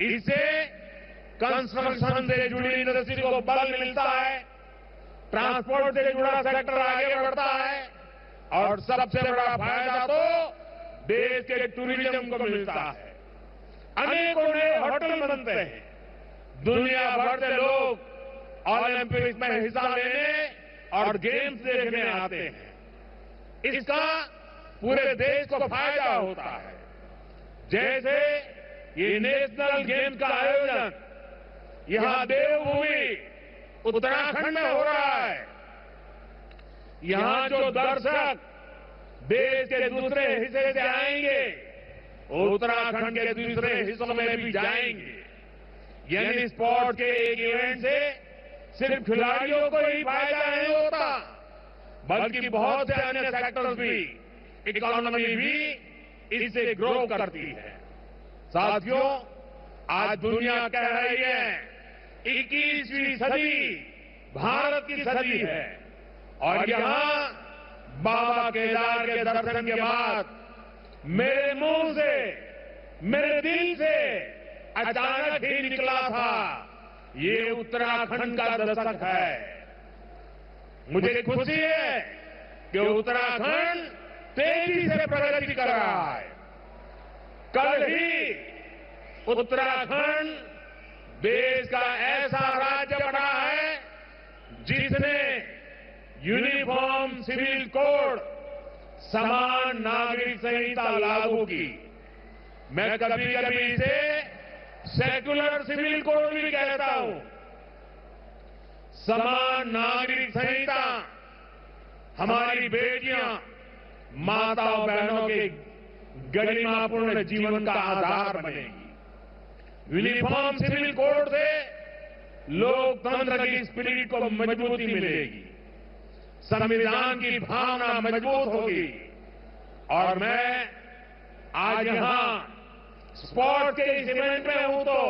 इससे कंस्ट्रक्शन से जुड़ी इंडस्ट्री को बल मिलता है, ट्रांसपोर्ट से जुड़ा सेक्टर आगे बढ़ता है और सबसे बड़ा फायदा तो देश के टूरिज्म को मिलता है। अनेकों नए होटल बनते हैं। दुनिया भर से लोग ओलंपिक्स में हिस्सा लेने और गेम्स देखने आते हैं। इसका पूरे देश को फायदा होता है। जैसे ये नेशनल गेम्स का आयोजन यहां देवभूमि उत्तराखंड में हो रहा है। यहां जो दर्शक देश के दूसरे हिस्से से आएंगे, उत्तराखंड के दूसरे हिस्सों में भी जाएंगे। यानी स्पोर्ट के एक इवेंट से सिर्फ खिलाड़ियों को ही फायदा नहीं होता, बल्कि बहुत से अन्य सेक्टर्स भी, इकोनॉमी भी इससे ग्रो करती है। साथियों, आज दुनिया कह रही है 21वीं सदी भारत की सदी है और यहां बाबा केदार के दर्शन के बाद मेरे मुंह से, मेरे दिल से अचानक ही निकला था, ये उत्तराखंड का दशक है। मुझे खुशी है कि उत्तराखंड तेजी से प्रगति कर रहा है। कल ही उत्तराखंड देश का ऐसा राज्य बना है जिसने यूनिफॉर्म सिविल कोड, समान नागरिक संहिता लागू की। मैं कभी कभी इसे सेकुलर सिविल कोड भी कहता हूं। समान नागरिक संहिता हमारी बेटियां, माताओं बहनों के गरिमापूर्ण जीवन का आधार बनेगी। यूनिफॉर्म सिविल कोड से लोकतंत्र की स्पिरिट को मजबूती मिलेगी, संविधान की भावना मजबूत होगी। और मैं आज यहां स्पोर्ट के इस इवेंट में हूं तो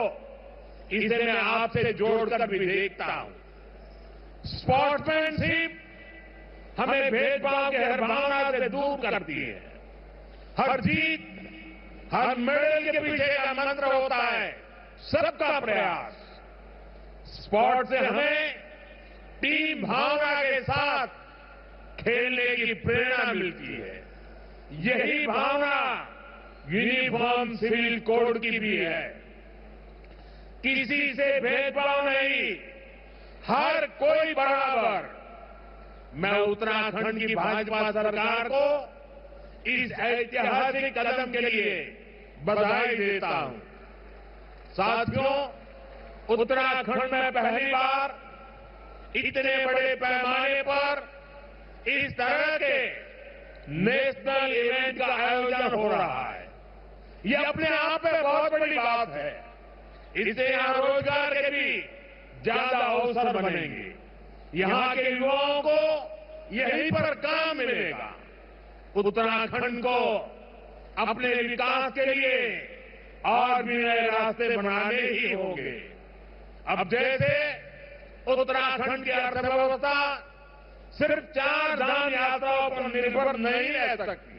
इसे मैं आपसे जोड़कर भी देखता हूं। स्पोर्ट्समैनशिप हमें भेदभाव की हर भावना से दूर करती है। हर जीत, हर मेडल के पीछे का मंत्र होता है सबका प्रयास। स्पोर्ट से हमें टीम भावना के साथ खेलने की प्रेरणा मिलती है। यही भावना यूनिफॉर्म सिविल कोड की भी है। किसी से भेदभाव नहीं, हर कोई बराबर। मैं उत्तराखंड की भाजपा सरकार को इस ऐतिहासिक कदम के लिए बधाई देता हूं। साथियों, उत्तराखंड में पहली बार इतने बड़े पैमाने पर इस तरह के नेशनल इवेंट का आयोजन हो रहा है। यह अपने आप में बहुत बड़ी बात है। इससे यहां रोजगार के भी ज्यादा अवसर बनेंगे। यहां के युवाओं को यहीं पर काम मिलेगा। उत्तराखंड को अपने विकास के लिए और भी नए रास्ते बनाने ही होंगे। अब जैसे उत्तराखंड की अर्थव्यवस्था सिर्फ 4 धाम यात्राओं पर निर्भर नहीं रह सकती।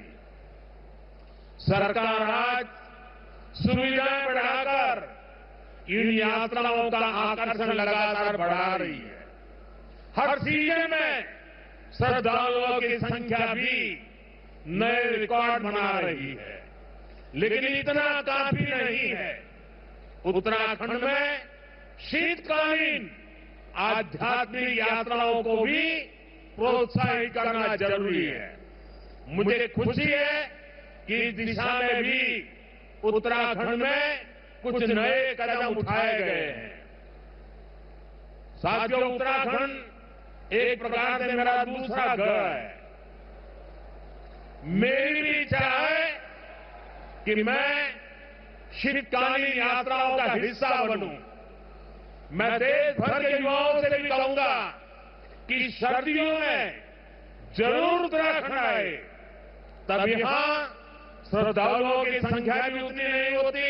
सरकार आज सुविधाएं बढ़ाकर इन यात्राओं का आकर्षण लगातार बढ़ा रही है। हर सीजन में श्रद्धालुओं की संख्या भी नए रिकॉर्ड बना रही है। लेकिन इतना काफी नहीं है। उत्तराखंड में शीतकालीन आध्यात्मिक यात्राओं को भी प्रोत्साहित करना जरूरी है। मुझे खुशी है कि इस दिशा में भी उत्तराखंड में कुछ नए कदम उठाए गए हैं। साथियों, उत्तराखंड एक प्रकार से मेरा दूसरा घर है। मेरी भी इच्छा है कि मैं शीतकालीन यात्राओं का हिस्सा बनूं। मैं देश भर के युवाओं से भी कहूंगा कि सर्दियों में जरूर उत्तराखंड आए। तब यहां श्रद्धालुओं की संख्या भी उतनी नहीं होती।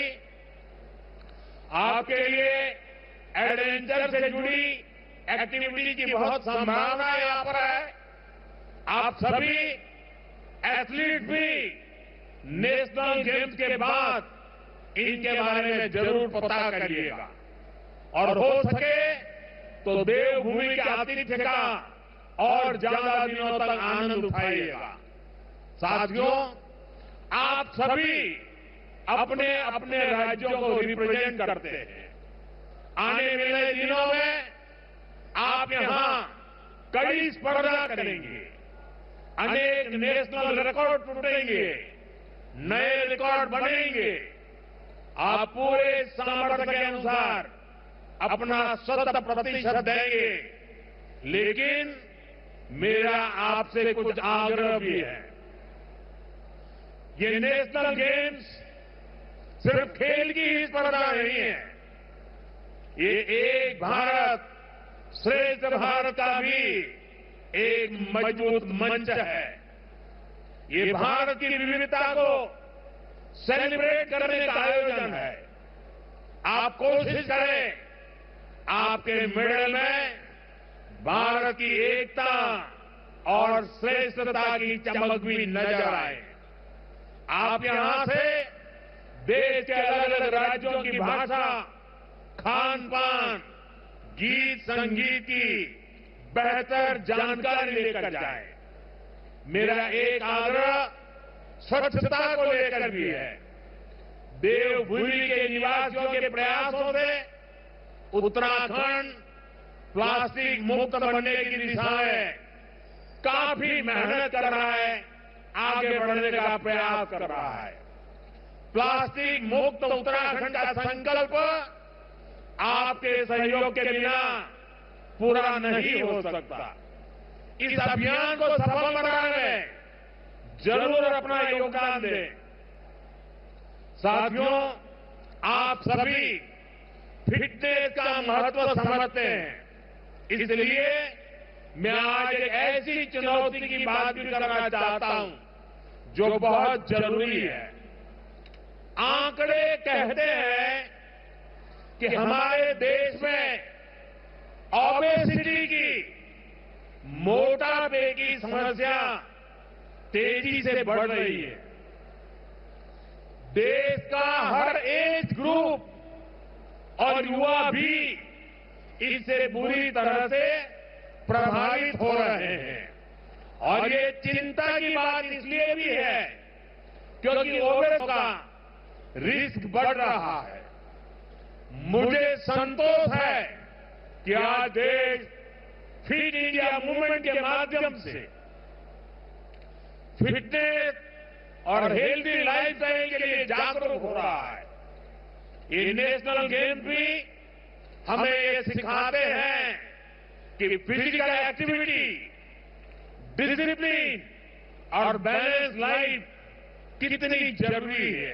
आपके लिए एडवेंचर से जुड़ी एक्टिविटी की बहुत संभावना यहां पर है। आप सभी एथलीट भी नेशनल गेम्स के बाद इनके बारे में जरूर पता करिएगा और हो सके तो देवभूमि के आतिथ्य का और ज्यादा दिनों तक आनंद उठाइएगा। साथियों, आप सभी अपने अपने राज्यों को रिप्रेजेंट करते हैं। आने वाले दिनों में आप यहां कड़ी स्पर्धा करेंगे। अनेक नेशनल रिकॉर्ड टूटेंगे, नए रिकॉर्ड बनेंगे। आप पूरे सामर्थ्य के अनुसार अपना 100% देंगे। लेकिन मेरा आपसे कुछ आग्रह भी है। ये नेशनल गेम्स सिर्फ खेल की ही स्पर्धा नहीं है। ये एक भारत श्रेष्ठ भारत का भी एक मजबूत मंच है। ये भारत की विविधता को सेलिब्रेट करने का आयोजन है। आप कोशिश करें आपके मेडल में भारत की एकता और श्रेष्ठता की चमक भी नजर आए। आप यहां से देश के अलग अलग राज्यों की भाषा, खान पान, गीत संगीत की बेहतर जानकारी लेकर जाए। मेरा एक आग्रह स्वच्छता को लेकर भी है। देवभूमि के निवासियों के प्रयासों से उत्तराखंड प्लास्टिक मुक्त बनने की दिशा में काफी मेहनत कर रहा है, आगे बढ़ने का प्रयास कर रहा है। प्लास्टिक मुक्त उत्तराखंड का संकल्प आपके सहयोग के बिना पूरा नहीं हो सकता। इस अभियान को सफल बनाने में जरूर अपना योगदान दें। साथियों, आप सभी फिटनेस का महत्व समझते हैं, इसलिए मैं आज एक ऐसी चुनौती की बात भी करना चाहता हूं जो बहुत जरूरी है। आंकड़े कहते हैं कि हमारे देश में ओबेसिटी की, मोटापे की समस्या तेजी से बढ़ रही है। देश का हर एज ग्रुप और युवा भी इससे बुरी तरह से प्रभावित हो रहे हैं। और ये चिंता की बात इसलिए भी है क्योंकि ओबेसिटी का रिस्क बढ़ रहा है। मुझे संतोष है कि आज देश फिट इंडिया मूवमेंट के माध्यम से फिटनेस और हेल्दी लाइफस्टाइल के लिए जागरूक हो रहा है। ये नेशनल गेम भी हमें ये सिखाते हैं कि फिजिकल एक्टिविटी, डिसिप्लिन और बैलेंस लाइफ कितनी जरूरी है।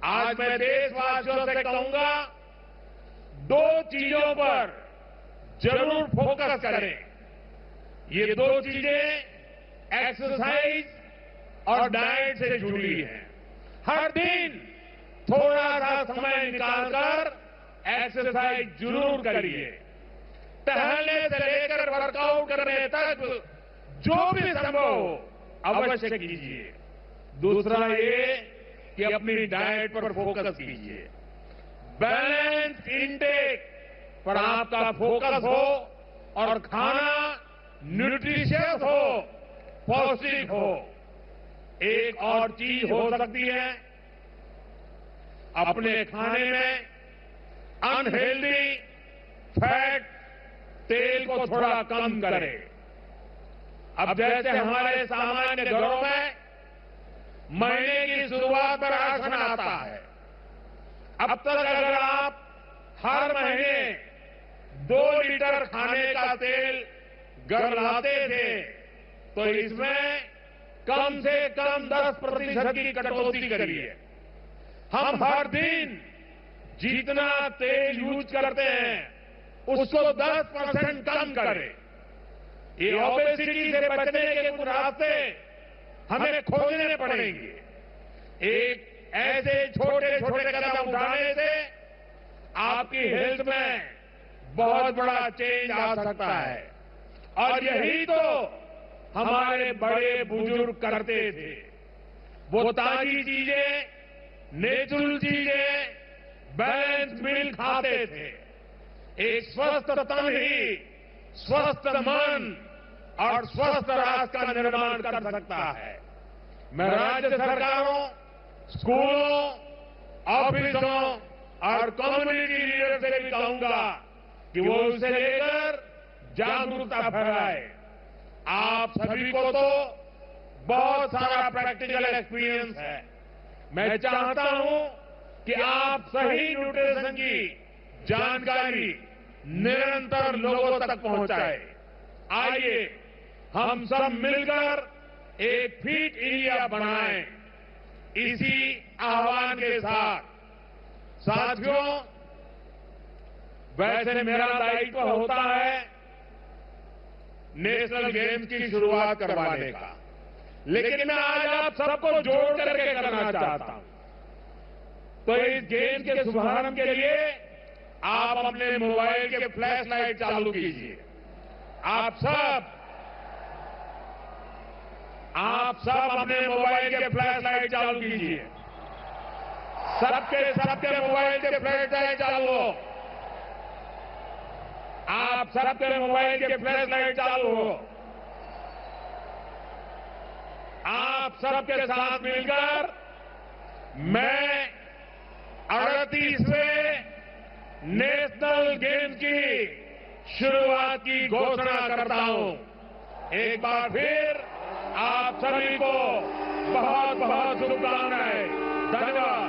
आज मैं देशवासियों से कहूंगा, दो चीजों पर जरूर फोकस करें। ये दो चीजें एक्सरसाइज और डाइट से जुड़ी है। हर दिन थोड़ा सा समय निकालकर एक्सरसाइज जरूर करिए। टहलने से लेकर वर्कआउट करने तक जो भी संभव हो अवश्य कीजिए। दूसरा ये कि अपनी डाइट पर फोकस कीजिए। बैलेंस इंटेक पर आपका फोकस हो और खाना न्यूट्रिशियस हो, पौष्टिक हो। एक और चीज हो सकती है, अपने खाने में अनहेल्दी फैट, तेल को थोड़ा कम करें। अब जैसे हमारे सामान्य घरों में महीने की शुरुआत में राशन आता है, अब तक अगर आप हर महीने 2 लीटर खाने का तेल घर लाते थे तो इसमें कम से कम 10% की कटौती करिए। हम हर दिन जितना तेल यूज करते हैं उसको 10% कम करें। ये ओबेसिटी से बचने के कुछ रास्ते हमें खोजने पड़ेंगे। एक ऐसे छोटे छोटे कदम उठाने से आपकी हेल्थ में बहुत बड़ा चेंज आ सकता है। और यही तो हमारे बड़े बुजुर्ग करते थे। वो ताजी चीजें, नेचुरल चीजें, बैलेंस मील खाते थे। एक स्वस्थ तन ही स्वस्थ मन और स्वस्थ राष्ट्र का निर्माण कर सकता है। मैं राज्य सरकारों, स्कूलों, ऑफिसों और कम्युनिटी लीडर से भी कहूंगा कि वो उसे लेकर जागरूकता फैलाए। आप सभी को तो बहुत सारा प्रैक्टिकल एक्सपीरियंस है। मैं चाहता हूं कि आप सही न्यूट्रिशन की जानकारी निरंतर लोगों तक पहुंचाए। आइए हम सब मिलकर एक फिट इंडिया बनाएं। इसी आह्वान के साथ साथियों, वैसे मेरा दायित्व होता है नेशनल गेम्स की शुरुआत करवाने का, लेकिन मैं आज आप सबको जोड़ करके करना चाहता हूं। तो इस गेम के शुभारंभ के लिए आप अपने मोबाइल के फ्लैश लाइट चालू कीजिए। आप सब अपने मोबाइल के फ्लैश लाइट चालू कीजिए। सबके मोबाइल के फ्लैश लाइट चालू हो। आप सबके मोबाइल के फ्लैश लाइट चालू हो। आप सबके साथ मिलकर मैं 38वें नेशनल गेम्स की शुरुआत की घोषणा करता हूं। एक बार फिर आप सभी को बहुत बहुत शुभकामनाएं। धन्यवाद।